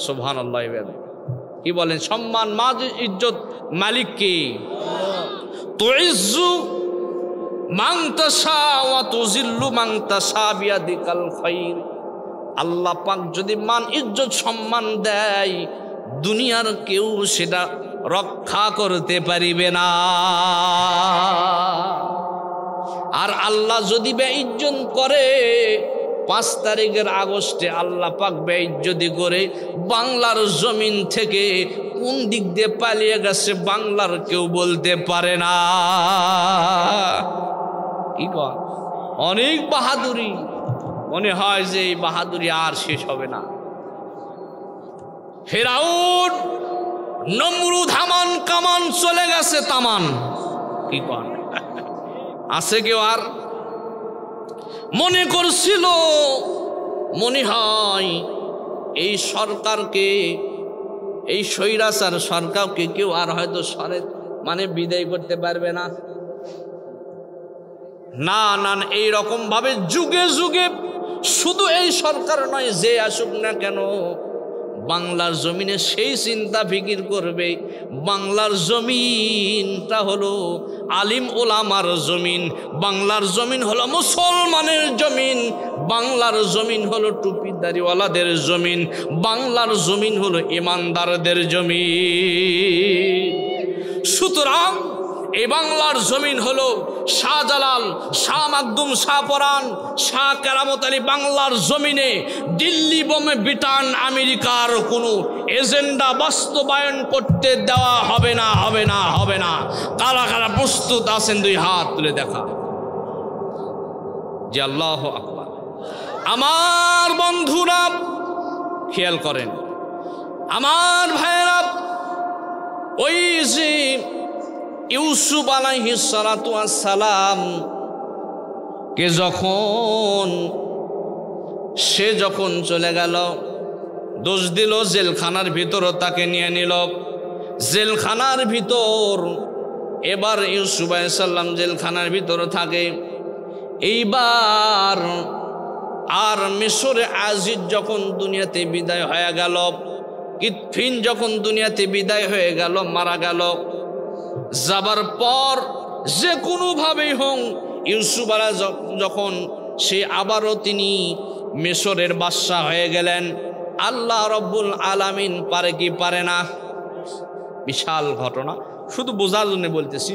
সুবহানাল্লাহ। কি বলেন? সম্মান মাজ ইজ্জত মালিক কি? তুইজ্জু মান তাশা ওয়া তুযিল্লু মান তাশা বিয়াদিকাল খায়র। আল্লাহ পাক যদি মান ইজ্জত সম্মান দেয় দুনিয়ার কেউ সেটা রক্ষা করতে পারিবে না। আর আল্লাহ যদি বেইজ্জত করে 5 তারিখের আগস্টে আল্লাহ পাক বেইজ্জতি করে বাংলার জমিন থেকে কোন দিক দিয়ে পালিয়ে গেছে বাংলার কেউ বলতে পারে না। কি কর? অনেক বাহাদুরি, মনে হয় যে এই বাহাদুরি আর শেষ হবে না। ফেরাউন নমরুদ হামান কামান চলে গেছে তামান। কি কর? আছে কেউ আর? মনে করছিল মনে হয় এই সরকারকে, এই স্বৈরাচার সরকারকে কেউ আর হয়তো বিদায় করতে পারবে না। না না, এইরকম ভাবে যুগে যুগে শুধু এই সরকার নয়, যে আসুক না কেন বাংলার জমিনে সেই চিন্তা ফিকির করবে বাংলার জমিনটা হলো আলিম ওলামার জমিন, বাংলার জমিন হলো মুসলমানের জমিন, বাংলার জমিন হলো টুপিদারিওয়ালাদের জমিন, বাংলার জমিন হলো ইমানদারদের জমিন। সুতরাং এই বাংলার জমিন হলো শাহজালাল, শাহ মাকদুম, শাহ পরাণ, শাহ কেরামত আলী বাংলার জমিনে দিল্লি বোমে ব্রিটেন আমেরিকার কোনো এজেন্ডা বাস্তবায়ন করতে দেওয়া হবে না, হবে না, হবে না। কারা কারা প্রস্তুত আছেন 2 হাত তুলে দেখা। যে আল্লাহু আকবার। আমার বন্ধুরা খেয়াল করেন, আমার ভাইয়েরা, ওই যে ইউসুফ আলাইহিস সালাতু ওয়াস সালাম কে যখন চলে গেল, দোষ দিল, জেলখানার ভিতর তাকে নিয়ে নিল। জেলখানার ভিতর এবার ইউসুফ আলাইহিস সালাম জেলখানার ভিতর থাকে। এইবার আর মিশরে আজিজ যখন দুনিয়াতে বিদায় হয়ে গেল, কিতফিন যখন দুনিয়াতে বিদায় হয়ে গেল, মারা গেল, যাবার পর যে কোনোভাবেই হোক ইউসুফ আলাইহিস যখন সে আবারও তিনি মিশরের বাদশা হয়ে গেলেন। আল্লাহ রব্বুল আলামিন পারে কি পারে না? বিশাল ঘটনা, শুধু বোঝার জন্য বলতেছি।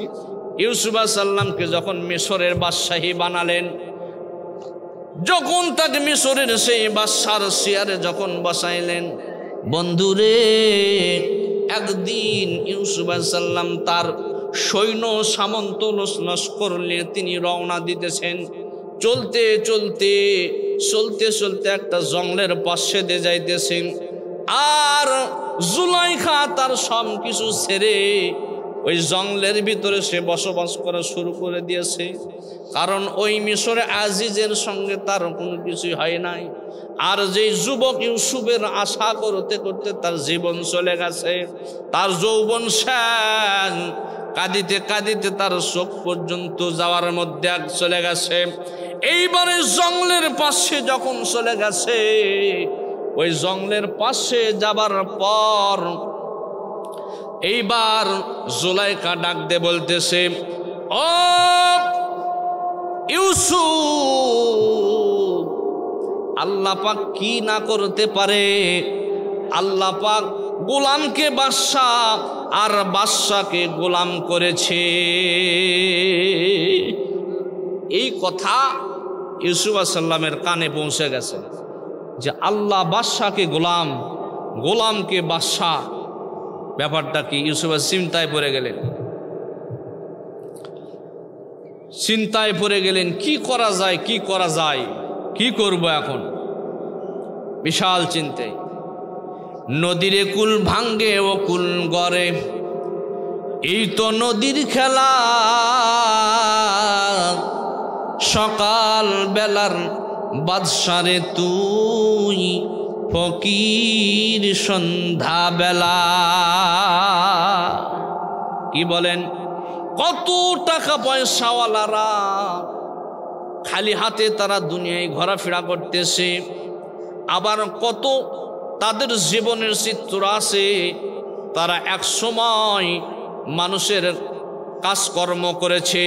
ইউসুফ আলাইহিস সালামকে যখন মিশরের বাদশাহী বানালেন, যখন তাকে মিশরের সেই বাদশার চেয়ারে যখন বসাইলেন, বন্ধুরে একদিন ইউসুফ আলাইহিস সালাম তার সৈন্য সামন্ত লস্কর নিয়ে তিনি রওনা দিতেছেন। চলতে চলতে চলতে চলতে একটা জঙ্গলের পাশে দিয়ে যাইতেছেন। আর জুলাইখা তার সব কিছু ছেড়ে ওই জঙ্গলের ভিতরে সে বসবাস করা শুরু করে দিয়েছে। কারণ ওই মিশরে আজিজের সঙ্গে তার কোনো কিছুই হয় নাই। আর যে যুবক ইউসুফের আশা করতে করতে তার জীবন চলে গেছে, তার যৌবন শেষ, কাঁদিতে কাঁদিতে তার চোখ পর্যন্ত যাওয়ার মধ্যে চলে গেছে। এইবারে জঙ্গলের পাশে যখন চলে গেছে, ওই জঙ্গলের পাশে যাবার পর এইবার জুলাইখা ডাক দে বলতেছে, ও ইউসুফ, আল্লাহ পাক কি না করতে পারে? আল্লাহ পাক গোলামকে বাদশা আর বাদশাকে গোলাম করেছে। এই কথা ইউসুফ আলাইহিস সালামের কানে পৌঁছে গেছে। যে আল্লাহ বাদশাকে গোলাম, গোলামকে বাদশা, ব্যাপারটা কি? ইউসুফ চিন্তায় পড়ে গেলেন, চিন্তায় পড়ে গেলেন কি করা যায়, কি করা যায়, কি করব এখন? বিশাল চিন্তায়। নদীরে কুল ভাঙ্গে ও কুল গড়ে, এই তো নদীর খেলা। সকাল বেলার বাদশারে তুই, ফকির সন্ধ্যা বেলা। কি বলেন? কত টাকা পয়সাওয়ালারা খালি হাতে তারা দুনিয়ায় ঘোরাফেরা করতেছে, আবার কত তাদের জীবনের চিত্র আছে। তারা এক সময় মানুষের কাজকর্ম করেছে,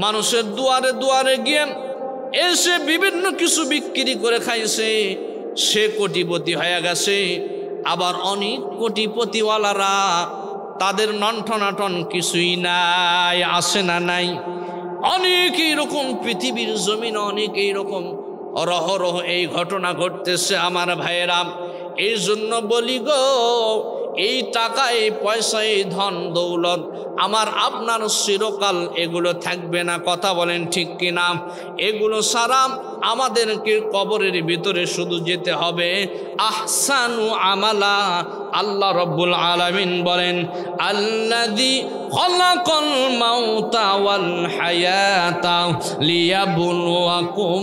মানুষের দুয়ারে দুয়ারে গিয়ে এসে বিভিন্ন কিছু বিক্রি করে খাইছে, সে কোটিপতি হয়ে গেছে। আবার অনেক কোটিপতিওয়ালারা তাদের নন্ঠনাটন কিছুই নাই, আসে না নাই। অনেক এইরকম পৃথিবীর জমিন, অনেক এইরকম অরহরহ এই ঘটনা ঘটতেছে আমার ভাইয়েরা। এই জন্য বলি গো, এই টাকা, এই পয়সা, এই ধন দৌলত আমার আপনার চিরকাল এগুলো থাকবে না। কথা বলেন ঠিক কিনা? এগুলো সারা আমাদেরকে কবরের ভিতরে শুধু যেতে হবে আহসানু আমালা। আল্লাহ রব্বুল আলামিন বলেন, আল্লাযী খালাকাল মাউতা ওয়াল হায়াতা লিয়াবলুয়াকুম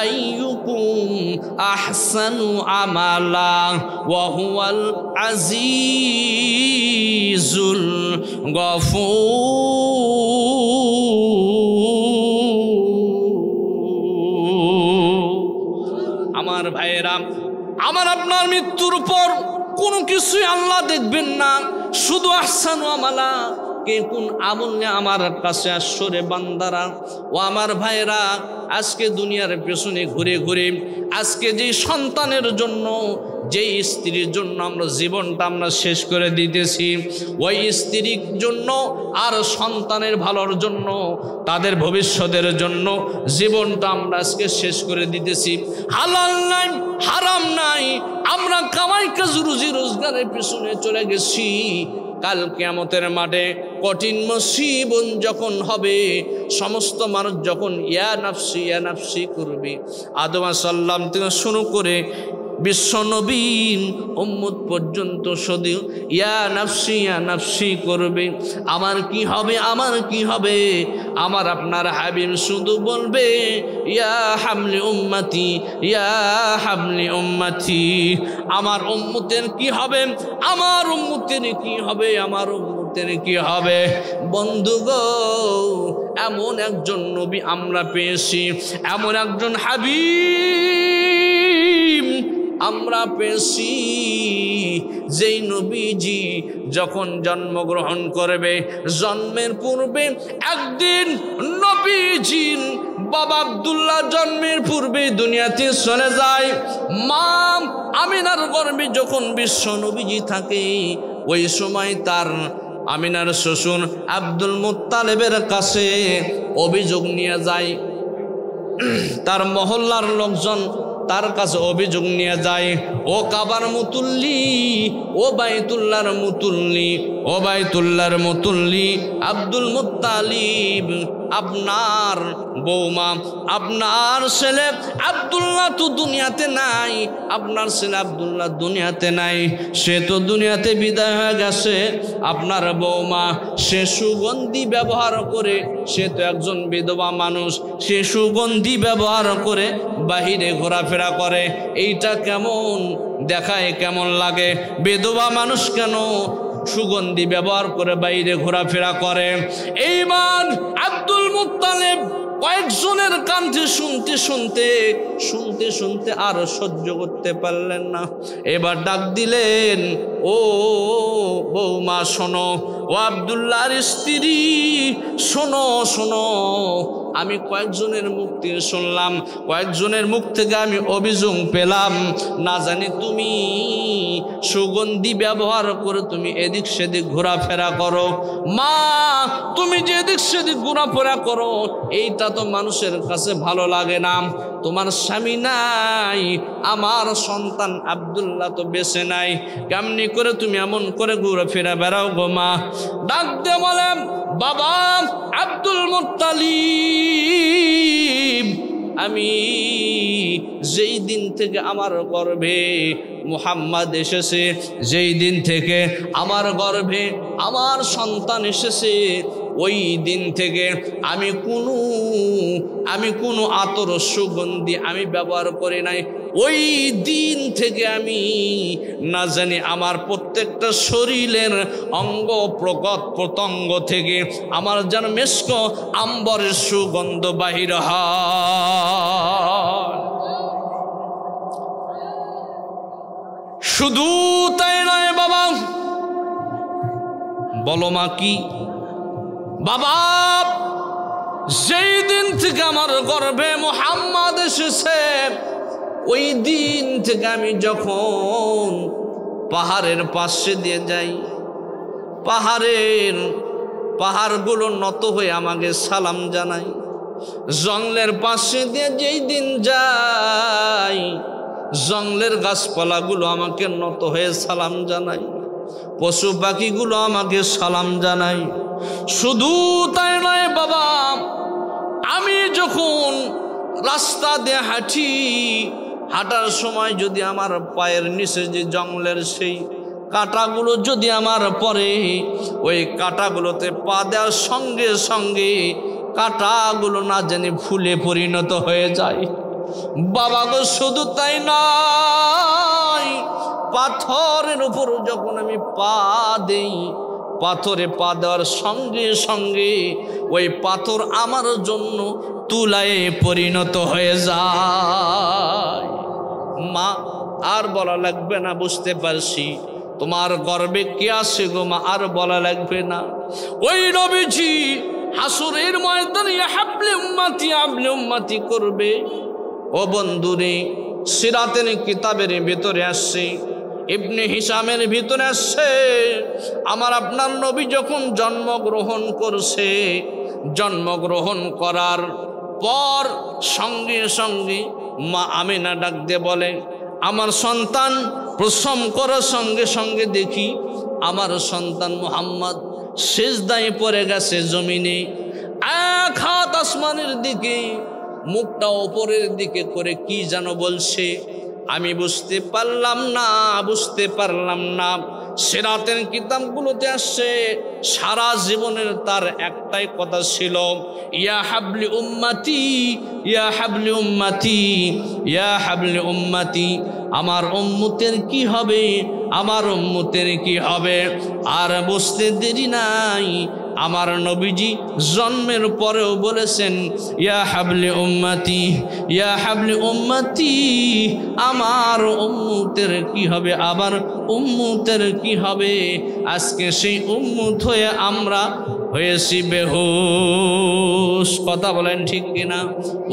আইয়ুকুম আহসানু আমালা ওয়া হুয়াল আজিজুল গফুর। আমার ভাইয়েরা, আমার আপনার মৃত্যুর পর কোনো কিছুই আল্লাহ দেখবেন না, শুধু আহসানু আমালা। কে কোন আমল নিয়ে আমার কাছে আসরে বান্দারা ও আমার ভাইয়েরা, আজকে দুনিয়ার পেছনে ঘুরে ঘুরে, আজকে যে সন্তানের জন্য, যেই স্ত্রীর জন্য আমরা জীবনটা আমরা শেষ করে দিতেছি, ওই স্ত্রীর জন্য আর সন্তানের ভালোর জন্য, তাদের ভবিষ্যতের জন্য জীবনটা আমরা আজকে শেষ করে দিতেছি। হালাল নাই, হারাম নাই, আমরা কামাই কাজ রুজি রোজগারের পিছনে চলে গেছি। কাল কিয়ামতের মাঠে কঠিন মুসিবত যখন হবে, সমস্ত মানুষ যখন ইয়া নাফসি ইয়া নাফসি করবে, আদম আলাইহিস সালাম থেকে শুরু করে বিশ্ব নবীন উম্মত পর্যন্ত শুধু ইয়া নাফসি করবে। আমার কি হবে, আমার কি হবে? আমার আপনার হাবিব শুধু বলবে ইয়া হামলি উম্মতি, ইয়া হামলি উম্মতি। আমার উম্মতের কি হবে, আমার উম্মতের কি হবে, আমার উম্মতের কি হবে? বন্ধু গো, এমন একজন নবী আমরা পেয়েছি, এমন একজন হাবিব আমরা পেয়েছি, যেই নবীজি যখন জন্মগ্রহণ করবে, জন্মের পূর্বে একদিন নবীজির বাবা আব্দুল্লাহ জন্মের পূর্বে দুনিয়াতে চলে যায়। মা আমিনার গর্ভে যখন বিশ্ব নবীজি থাকে, ওই সময় তার আমিনার শ্বশুর আব্দুল মুত্তালিবের কাছে অভিযোগ নিয়ে যায়। তার মহল্লার লোকজন তার কাছে অভিযোগ নিয়ে যায়, ও কাবার মুতুল্লি, ও বাইতুল্লাহর মুতুল্লি, ও বাইতুল্লাহর মুতুল্লি, আব্দুল মুত্তালিব আপনার বৌমা, আপনার ছেলে আব্দুল্লাহ তো দুনিয়াতে নাই, আপনার ছেলে আব্দুল্লাহ দুনিয়াতে নাই, সে তো দুনিয়াতে বিদায় হয়ে গেছে। আপনার বৌমা সে সুগন্ধি ব্যবহার করে, সে তো একজন বিধবা মানুষ, সে সুগন্ধি ব্যবহার করে বাহিরে ঘোরাফেরা করে। এইটা কেমন দেখায়, কেমন লাগে? বিধবা মানুষ কেন সুগন্ধি ব্যবহার করে বাইরে ঘোরাফেরা করে? এইবার আব্দুল মুত্তালিব কয়েকজনের কান্তি শুনতে শুনতে শুনতে শুনতে আর সহ্য করতে পারলেন না। এবার ডাক দিলেন, ও বৌমা শোনো, ও আব্দুল্লাহর স্ত্রী শোনো, শোনো, আমি কয়েকজনের মুখ থেকে শুনলাম, কয়েকজনের মুখ থেকে আমি অভিযোগ পেলাম, না জানি তুমি সুগন্ধি ব্যবহার করে তুমি এদিক সেদিক ঘোরাফেরা করো। মা, তুমি যে এদিক সেদিক ঘোরাফেরা করো এইটা তো মানুষের কাছে ভালো লাগে না। তোমার স্বামী নাই, আমার সন্তান আব্দুল্লাহ তো বেঁচে নাই, কেমনি করে তুমি এমন করে ঘোরাফেরা বেড়াও গো মা? ডাক দিয়ে বলে, বাবা আব্দুল মুত্তালিব, আমি যেই দিন থেকে আমার গর্ভে মুহাম্মদ এসেছে, যেই দিন থেকে আমার গর্ভে আমার সন্তান এসেছে, ওই দিন থেকে আমি কোনো আতর সুগন্ধি আমি ব্যবহার করি নাই। ওই দিন থেকে আমি না জানি আমার প্রত্যেকটা শরীরের অঙ্গ প্রত্যঙ্গ থেকে আমার যেন মেস্ক আম্বরের সুগন্ধ বাহির হয়। শুধু তাই নয় বাবা, বলো মা কি? বাবা যেই দিন থেকে আমার গর্ভে মুহাম্মদ এসেছে, ওই দিন থেকে আমি যখন পাহাড়ের পাশে দিয়ে যাই, পাহাড়গুলো নত হয়ে আমাকে সালাম জানাই। জঙ্গলের পাশে দিয়ে যেই দিন যাই, জঙ্গলের গাছপালাগুলো আমাকে নত হয়ে সালাম জানাই, পশু পাখিগুলো আমাকে সালাম জানাই। শুধু তাই নয় বাবা, আমি যখন রাস্তা দিয়ে হাঁটার সময় যদি আমার পায়ের নিচে যে জঙ্গলের সেই কাঁটাগুলো যদি আমার পরে, ওই কাঁটাগুলোতে পা দেওয়ার সঙ্গে সঙ্গে কাঁটাগুলো না জানি ফুলে পরিণত হয়ে যায়। বাবা গো, শুধু তাই নয়, পাথরের উপর যখন আমি পা দেই, পাথরে পা দেওয়ার সঙ্গে সঙ্গে ওই পাথর আমার জন্য তুলায় পরিণত হয়ে যায়। মা আর বলা লাগবে না, বুঝতে পারছি তোমার গর্বে কে আছে গো মা, আর বলা লাগবে না। ওই নবীজি হাসরের ময়দানে হাবলে উম্মতি আবলে উম্মতি করবে। ও বন্ধুরে, সিরাতের কিতাবের ভিতরে আসছে, ইবনে হিশামের ভিতরে আসছে, আমার আপনার নবী যখন জন্মগ্রহণ করছে, জন্মগ্রহণ করার পর সঙ্গে সঙ্গে মা আমিনা ডাক দিয়ে বলে, আমার সন্তান প্রসব করার সঙ্গে সঙ্গে দেখি আমার সন্তান মুহাম্মদ সিজদায় পড়ে গেছে জমিনে, এক হাত আসমানের দিকে, মুখটা ওপরের দিকে করে কি যেন বলছে, আমি বুঝতে পারলাম না। সিরাতের কিতাবগুলোতে আসছে, সারা জীবনের তার একটাই কথা ছিল, ইয়া হাবলি উম্মতি, ইয়া হাবলি উম্মতি, ইয়া হাবলি উম্মতি, আমার উম্মতের কি হবে, আমার উম্মতের কি হবে। আর বুঝতে দেরি নাই, আমার নবীজি জন্মের পরেও বলেছেন, ইয়া হাবলি উম্মতি, ইয়া হাবলি উম্মতি, আমার উম্মতের কি হবে, আবার উম্মতের কি হবে। আজকে সেই উম্মত হয়ে আমরা হয়েছি বেহুশ। কথা বলেন ঠিক কিনা?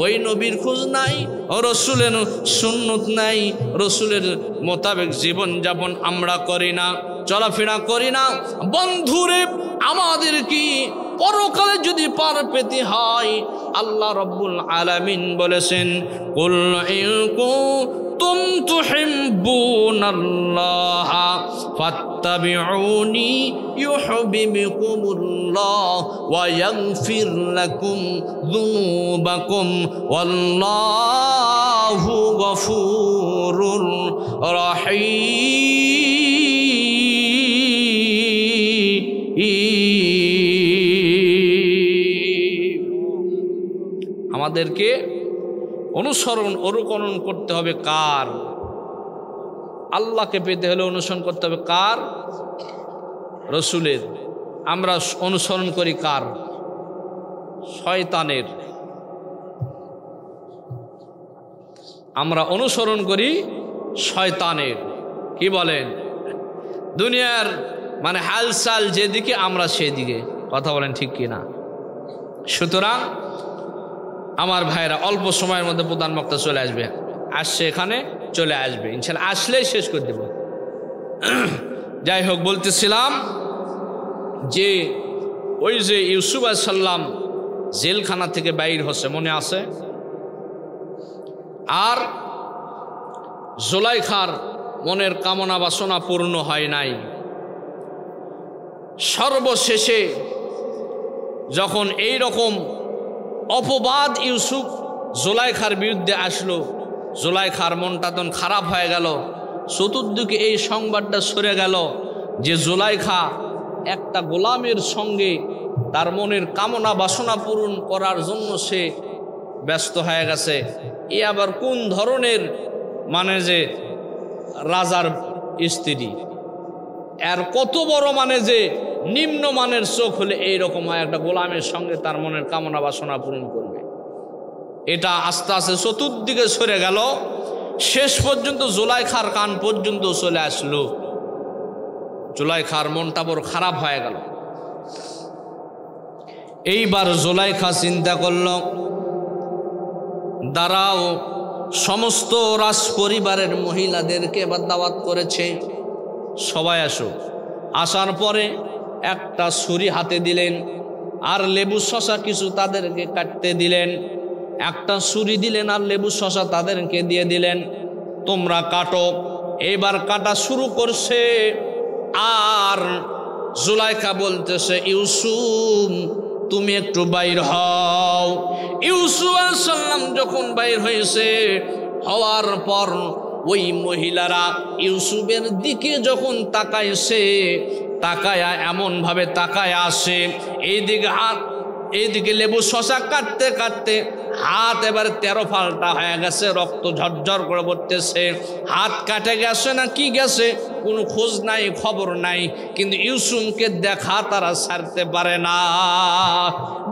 ওই নবীর খোঁজ নাই, রসুলের সুন্নত নাই, রসুলের মোতাবেক জীবনযাপন আমরা করি না, চলাফেরা করি না। বন্ধুরে, আমাদের কি পরকালে যদি পার পেতে হয়, আল্লাহ রব্বুল আলামিন বলেছেন, কুল ইন কুনতুম তুহিব্বুনাল্লাহ ফাত্তাবিউনি ইউহিব্বুকুমুল্লাহ ওয়া ইয়াগফির লাকুম যুনুবাকুম ওয়াল্লাহু গফুরুর রহিম। আমাদেরকে অনুকরণ করতে হবে কার? আল্লাহকে পেতে হলে অনুসরণ করতে হবে কার? রসুলের। আমরা অনুসরণ করি কার? শয়তানের। আমরা অনুসরণ করি শয়তানের। কি বলেন? দুনিয়ার মানে হালচাল যেদিকে আমরা সেদিকে। কথা বলেন ঠিক কি না? সুতরাং আমার ভাইরা, অল্প সময়ের মধ্যে প্রধান বক্তা চলে আসবে, আসছে এখানে, চলে আসবে ইনশাআল্লাহ, আসলেই শেষ করে দেব। যাই হোক, বলতেছিলাম যে ওই যে ইউসুফ আলাইহিস সালাম জেলখানা থেকে বাইর হচ্ছে, মনে আছে? আর জুলাইখার মনের কামনা বাসনা পূর্ণ হয় নাই। সর্বশেষে যখন এই রকম অপবাদ ইউসুফ জুলাইখার বিরুদ্ধে আসলো, জুলাইখার মনটা তখন খারাপ হয়ে গেল। চতুর্দিকে এই সংবাদটা সরে গেল যে জুলাইখা একটা গোলামের সঙ্গে তার মনের কামনা বাসনা পূরণ করার জন্য সে ব্যস্ত হয়ে গেছে। এ আবার কোন ধরনের মানে যে রাজার স্ত্রী, এর কত বড় মানে যে নিম্নমানের চোখ হলে এইরকম একটা গোলামের সঙ্গে তার মনের কামনা বাসনা পূরণ করবে। এটা আস্তে আস্তে চতুর্দিকে সরে গেল, শেষ পর্যন্ত জুলাইখার কান পর্যন্ত চলে আসলো। জুলাইখার মনটা বড় খারাপ হয়ে গেল। এইবার জুলাইখা চিন্তা করল, দাঁড়াও, সমস্ত রাজ পরিবারের মহিলাদেরকে এবার দাওয়াত করেছে, সবাই আসো। আসার পরে একটা ছুরি হাতে দিলেন, আর লেবু শসা কিছু তাদেরকে কাটতে দিলেন। একটা ছুরি দিলেন আর লেবু শসা তাদেরকে দিয়ে দিলেন, তোমরা কাটো। এবার কাটা শুরু করছে। আর জুলাইখা বলতেছে, ইউসুফ তুমি একটু বাইর হও। ইউসুফ আলাইহিস সালাম যখন বাইর হয়েছে, হওয়ার পর ওই মহিলারা ইউসুফের দিকে যখন তাকাইছে, তাকায়া এমন ভাবে তাকায় আসে, এইদিকে হাত, এইদিকে লেবু শসা কাটতে কাটতে হাত এবার 13 ফাল্টা হয়ে গেছে, রক্ত ঝরঝর করে পড়তেছে। হাত কাটে গেছে না কি গেছে কোনো খোঁজ নাই, খবর নাই, কিন্তু ইউসুফকে দেখা তারা ছাড়তে পারে না।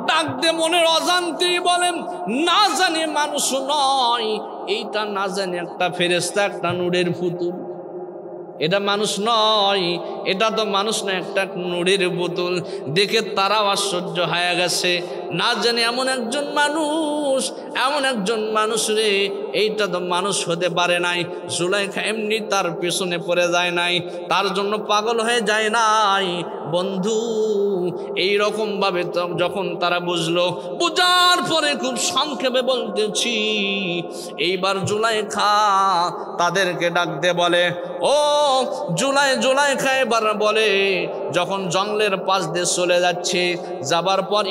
ডাক দে মনের অজান্তেই বলেন, না জানি মানুষ নয়, এইটা না জানি একটা ফেরেশতা, একটা নূরের পুতুল। এটা মানুষ নয়, এটা তো মানুষ নয়, একটা নুড়ির পুতুল। দেখে তারাও আশ্চর্য হয়ে গেছে, না জানি এমন একজন মানুষ, এমন একজন মানুষ রে, এইটা তো মানুষ হতে পারে নাই। জুলাইখা এমনি তার পেছনে পড়ে যায় নাই, তার জন্য পাগল হয়ে যায় নাই। বন্ধু, এই রকম ভাবে যখন তারা বুঝলো, বুঝার পরে খুব সংক্ষেপে বলতেছি, এইবার জুলাইখা তাদেরকে ডাক দিয়ে বলে, ও জুলাইখা এবার বলে, যখন জঙ্গলের পাশ দিয়ে চলে যাচ্ছে, যাবার পর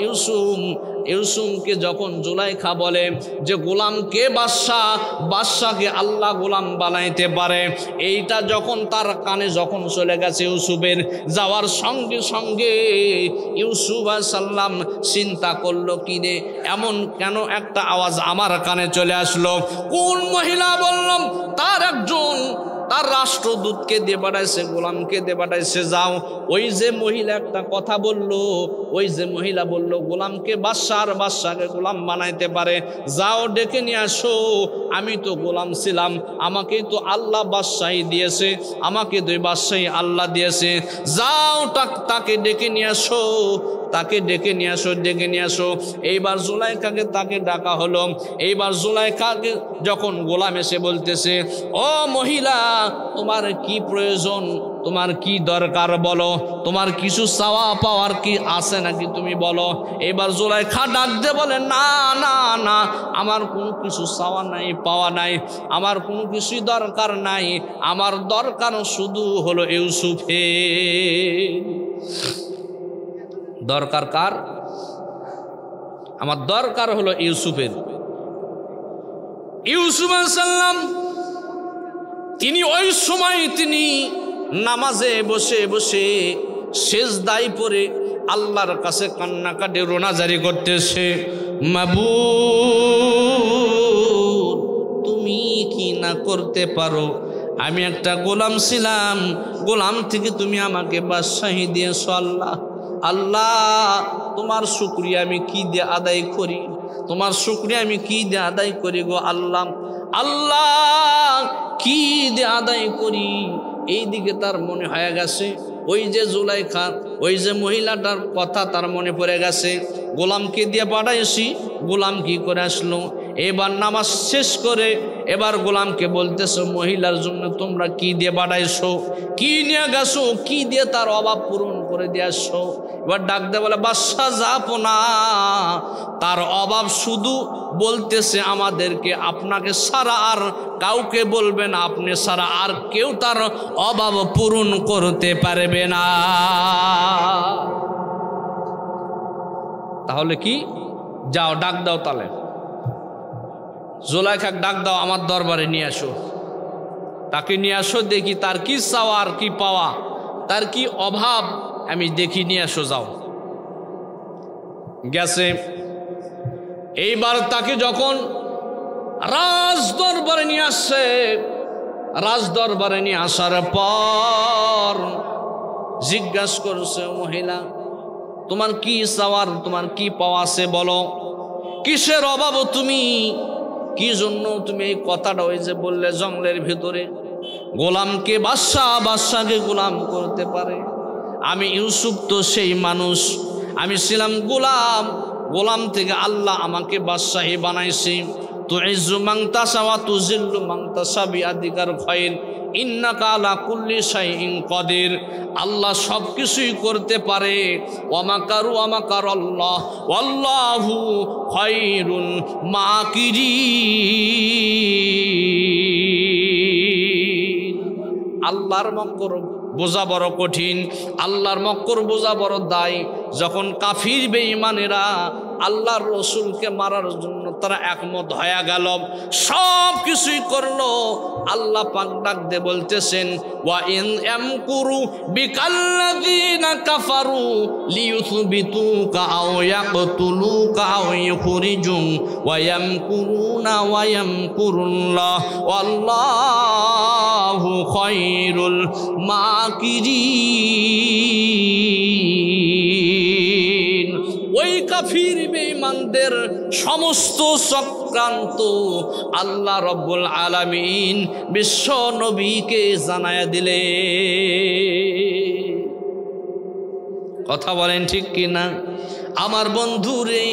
ইউসুফকে যখন জুলাইখা বলে যে গোলামকে বাদশাকে আল্লাহ গোলাম বানাইতে পারে, এইটা যখন তার কানে যখন চলে গেছে ইউসুফের, যাওয়ার সঙ্গে সঙ্গে ইউসুফ আলাইহিস সালাম চিন্তা করলো, কি রে এমন কেন একটা আওয়াজ আমার কানে চলে আসলো। কোন মহিলা বললাম, তার একজন তার রাষ্ট্রদূতকে দিয়ে পাঠাইছে, গোলামকে দিয়ে পাঠাইছে, যাও। ওই যে মহিলা একটা কথা বলল, ওই যে মহিলা বলল গোলামকে বাদশাকে গোলাম বানাইতে পারে, যাও ডেকে নিয়ে আসো। আমি তো গোলাম ছিলাম, আমাকেই তো আল্লাহ বাদশাহী দিয়েছে, আমাকে তো বাদশাহী আল্লাহ দিয়েছে, যাও তাকে ডেকে নিয়ে আসো, তাকে ডেকে নিয়ে আসো। এইবার জুলাইখাকে তাকে ডাকা হলো। এইবার জুলাইখাকে যখন গোলাম এসে বলতেছে, ও মহিলা, তোমার কি প্রয়োজন, তোমার কি দরকার বলো, তোমার কিছু চাওয়া পাওয়ার কি আছে নাকি তুমি বলো। এবার জুলাইখা ডাক দিয়ে বলে, না না না, আমার কোনো কিছু চাওয়া নাই, পাওয়া নাই, আমার কোনো কিছুই দরকার নাই, আমার দরকার শুধু হলো ইউসুফের। দরকার কার? আমার দরকার হলো ইউসুফের। ইউসুফ আলাইহিস সালাম তিনি ওই সময় তিনি নামাজে বসে বসে সেজদায় পড়ে আল্লাহর কাছে কান্নাকাটি রোনাজারি করতেছে, মাবুদ তুমি কি না করতে পারো, আমি একটা গোলাম ছিলাম, গোলাম থেকে তুমি আমাকে বাদশাহী দিয়েছো। আল্লাহ তোমার শুকরিয়া আমি কি দিয়ে আদায় করি, তোমার শুকরিয়া আমি কি দিয়ে আদায় করি গো আল্লাহ, কি দিয়ে আদায় করি। এই দিকে তার মনে হয়ে গেছে ওই যে জুলাইখা, ওই যে মহিলাটার কথা তার মনে পড়ে গেছে, গোলামকে দিয়ে পাঠাইছি, গোলাম কি করে আসলো। এবার নামাজ শেষ করে এবার গোলামকে বলতেছো মহিলার জন্য তোমরা কি দিয়ে বাড়াইছো, কি নিয়ে গেছো, কি দিয়ে তার অভাব পূরণ করে দিয়ে আসছো। এবার ডাক দিয়ে বলে বাদশা যাবো না, তার অভাব শুধু বলতেছে আমাদেরকে আপনাকে সারা আর কাউকে বলবে না, আপনি সারা আর কেউ তার অভাব পূরণ করতে পারবে না। তাহলে কি, যাও ডাক দাও, তাহলে জুলাইখা ডাক দাও, আমার দরবারে নিয়ে আসো, তাকে নিয়ে আসো, দেখি তার কি চাওয়া আর কি পাওয়া, তার কি অভাব আমি দেখি, নিয়ে আসো যাও। গেছে। এইবার তাকে যখন রাজ দরবারে নিয়ে আসছে, রাজ দরবারে নিয়ে আসার পর জিজ্ঞাসা করছে মহিলা তোমার কি চাওয়ার, তোমার কি পাওয়া আছে বলো, কিসের অভাব, তুমি কি জন্য তুমি এই কথাটা ওই যে বললে জঙ্গলের ভিতরে গোলামকে বাদশাকে গোলাম করতে পারে। আমি ইউসুফ তো সেই মানুষ, আমি ছিলাম গোলাম, গোলাম থেকে আল্লাহ আমাকে বাদশাহী বানাইছে। তুইজ্জু মান তাশা ওয়া তুযিল্লু মান তাশা বিয়াদিকাল খায়র ইন্নাকা আলা কুল্লি শাইইন কাদির। আল্লাহ সব কিছুই করতে পারে। ওয়া মাকারু ওয়া মাকারাল্লাহ ওয়াল্লাহু খায়রুল মাকিরিন। আল্লাহর মক্কর বোঝা বড় কঠিন, আল্লাহর মক্কর বোঝা বড় দায়। যখন কাফির বেঈমানেরা আল্লাহর রসুলকে মারার জন্য তারা একমত হয়ে গেল, সব কিছুই করলো, আল্লাহ পাক ডাক দিয়ে বলতেছেন ওয়া ইন ইয়ামকুরু বিকাল্লাযিনা কাফারু লিয়ুসবিতুকা আও ইয়াকতুলুকা আও ইখরিজুম ওয়া ইয়ামকুরুনা ওয়া ইয়ামকুরুল্লাহ ওয়াল্লাহু খায়রুল মাকিরিন। ওই কাফির বেঈমানদের সমস্ত চক্রান্ত আল্লাহ রব্বুল আলামিন বিশ্ব নবীকে জানায়া দিলে। কথা বলেন ঠিক কিনা? আমার বন্ধুরে,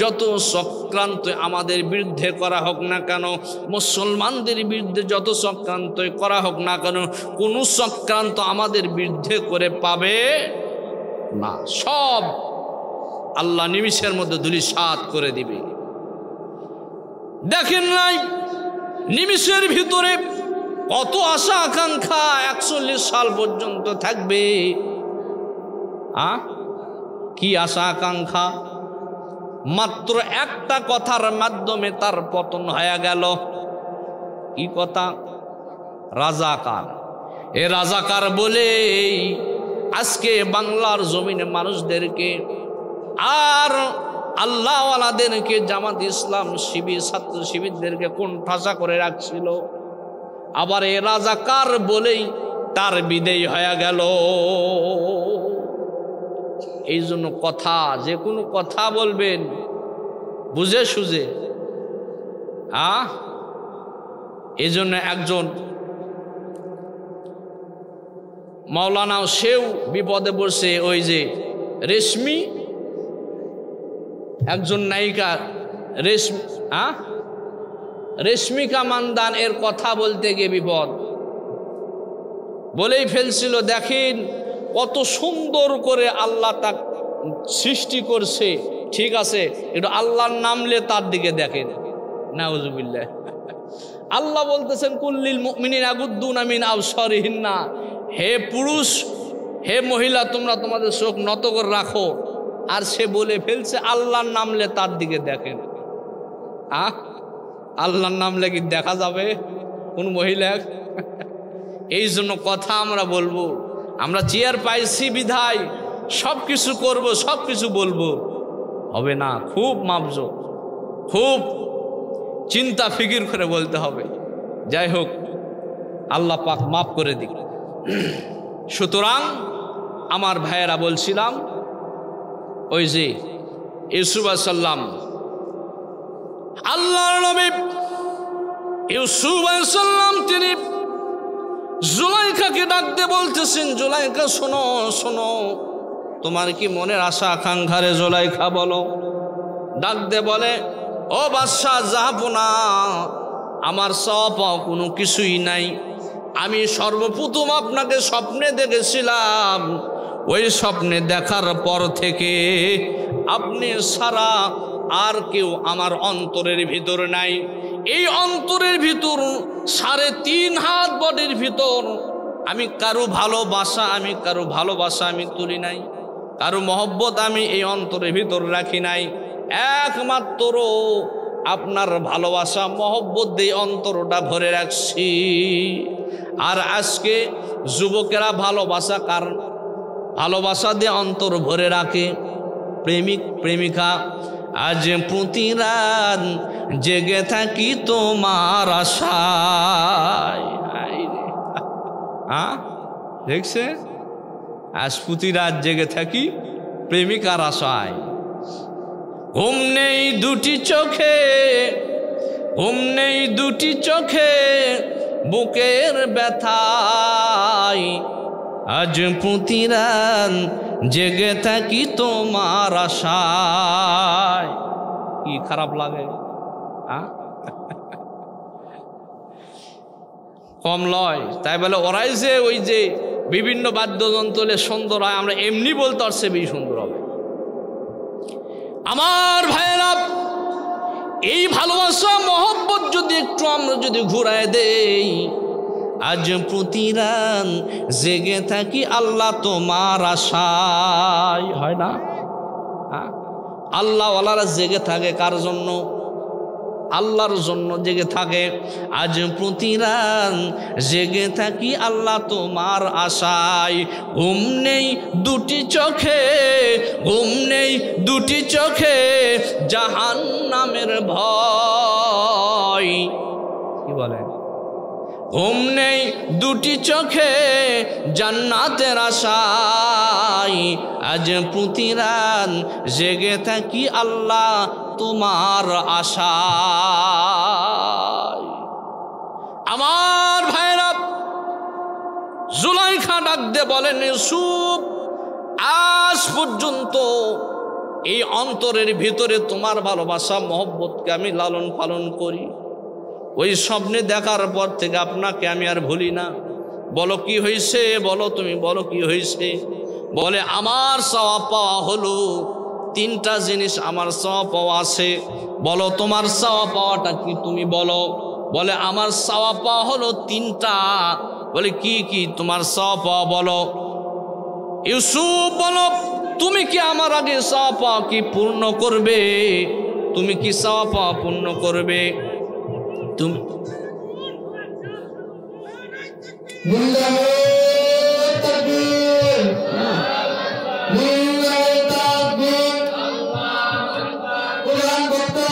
যত চক্রান্ত আমাদের বিরুদ্ধে করা হোক না কেন, মুসলমানদের বিরুদ্ধে যত চক্রান্ত করা হোক না কেন, কোনো চক্রান্ত আমাদের বিরুদ্ধে করে পাবে না। সব আল্লাহ নিমিষের মধ্যে ধূলিসাৎ করে দিবে। দেখেন নাই নিমিষের ভিতরে কত আশা আকাঙ্ক্ষা 41 সাল পর্যন্ত থাকবে। কি আশা আকাঙ্ক্ষা, মাত্র একটা কথার মাধ্যমে তার পতন হয়ে গেল। কি কথা? রাজাকার। এ রাজাকার বলেই আজকে বাংলার জমিনে মানুষদেরকে আর আল্লাহওয়ালাদেরকে, জামাত ইসলাম শিবির, ছাত্র শিবিরদেরকে কোণঠাসা করে রাখছিল। আবার এ রাজাকার বলেই তার বিদেয় হয়ে গেল। এই জন্য কথা, যে কোনো কথা বলবেন বুঝে সুঝে। এই জন্য একজন মাওলানাও সেও বিপদে পড়ছে। ওই যে রেশমি, একজন নায়িকা রেশমিকা মান্দান, এর কথা বলতে গিয়ে বিপদ বলেই ফেলছিল। দেখেন কত সুন্দর করে আল্লাহ তার সৃষ্টি করছে, ঠিক আছে, একটু আল্লাহর নামলে তার দিকে দেখেন। নাউজুবিল্লাহ। আল্লাহ বলতেছেন কুল্লিল মুমিনিনা ইয়াগুদ্দুনা মিন আবসারিহিন্না, হে পুরুষ হে মহিলা তোমরা তোমাদের চোখ নত করে রাখো। আর সে বলে ফেলছে আল্লাহর নামলে তার দিকে দেখেন। আল্লাহর নামলে কি দেখা যাবে কোন মহিলা? এই জন্য কথা আমরা বলবো, আমরা চেয়ার পাইছি বিধায় সব কিছু করবো, সব কিছু বলবো, হবে না। খুব মাপজো, খুব চিন্তা ফিকির করে বলতে হবে। যাই হোক, আল্লাহ পাক মাফ করে দিক। সুতরাং আমার ভাইয়েরা, বলছিলাম ওই যে ইউসুফ আলাইহিস সালাম, আল্লাহর নবী ইউসুফ আলাইহিস সালাম তিনি জুলাইখাকে ডাক দিয়ে বলতেছেন, জুলাইখা শোনো শোনো, তোমার কি মনের আশা আকাঙ্ক্ষা রে জুলাইখা বলো। ডাক দিয়ে বলে, ও ও বাদশাহ জাহাপনা, আমার চাওয়া পাওয়া কোনো কিছুই নাই। আমি সর্বপ্রথম আপনাকে স্বপ্নে দেখেছিলাম, ওই স্বপ্নে দেখার পর থেকে আপনি সারা আর কেউ আমার অন্তরের ভিতর নাই। এই অন্তরের ভিতর 3.5 হাত বডির ভিতর আমি কারো ভালোবাসা আমি তুলি নাই, কারো মহব্বত আমি এই অন্তরের ভিতর রাখি নাই। একমাত্র আপনার ভালোবাসা মহব্বত দিয়ে অন্তরটা ভরে রাখছি। আর আজকে যুবকেরা ভালোবাসা দিয়ে অন্তর ভরে রাখে, প্রেমিক প্রেমিকা। আজ প্রতি রাত জেগে থাকি তোমার আশায়। দেখছে, আজ প্রতি রাত জেগে থাকি প্রেমিকার আশায়। ঘুম নেই দুটি চোখে বুকের ব্যথায়। আজ প্রতি রাত জেগে থাকি তোমার আশায়। কি খারাপ লাগে? কম লয়। তাই বলে ওরাই যে ওই যে বিভিন্ন বাদ্যযন্ত্রে সুন্দর হয়, আমরা এমনি বলতে পারছি বেশি সুন্দর হবে। আমার ভাইয়েরা, এই ভালোবাসা মহব্বত যদি একটু আমরা যদি ঘুরায় দেই, আজ প্রতি রাত জেগে থাকি আল্লাহ তোমার আশায়। হয় না? আল্লাহ ওয়ালারা জেগে থাকে কার জন্য? আল্লাহর জন্য জেগে থাকে। আজ প্রতি রাত জেগে থাকি আল্লাহ তোমার আশায়। ঘুম নেই দুটি চোখে জাহান্নামের ভয়। কি বলে? ঘুম নেই দুটি চোখে জান্নাতের আশায়। আজ প্রতি রাত জেগে থাকি আল্লাহ তোমার আশায়। আমার ভাইরা, জুলাইখা ডাক দিয়ে বলেন, ইউসুফ, আজ পর্যন্ত এই অন্তরের ভিতরে তোমার ভালোবাসা মহব্বতকে আমি লালন পালন করি। ওই স্বপ্নে দেখার পর থেকে আপনাকে আমি আর ভুলি না। বলো কি হয়েছে? বলো, তুমি বলো কি হয়েছে? বলে আমার চাওয়া পাওয়া হলো 3টা জিনিস, আমার চাওয়া পাওয়া আছে। বলো তোমার চাওয়া পাওয়াটা কি, তুমি বলো। বলে আমার চাওয়া পাওয়া হলো 3টা। বলে কি কি তোমার চাওয়া পাওয়া বলো। ইউসুফ বলো, তুমি কি আমার আগে চাওয়া পাওয়া কি পূর্ণ করবে? তুমি কি চাওয়া পাওয়া পূর্ণ করবে? তুমি কোরআন বক্তা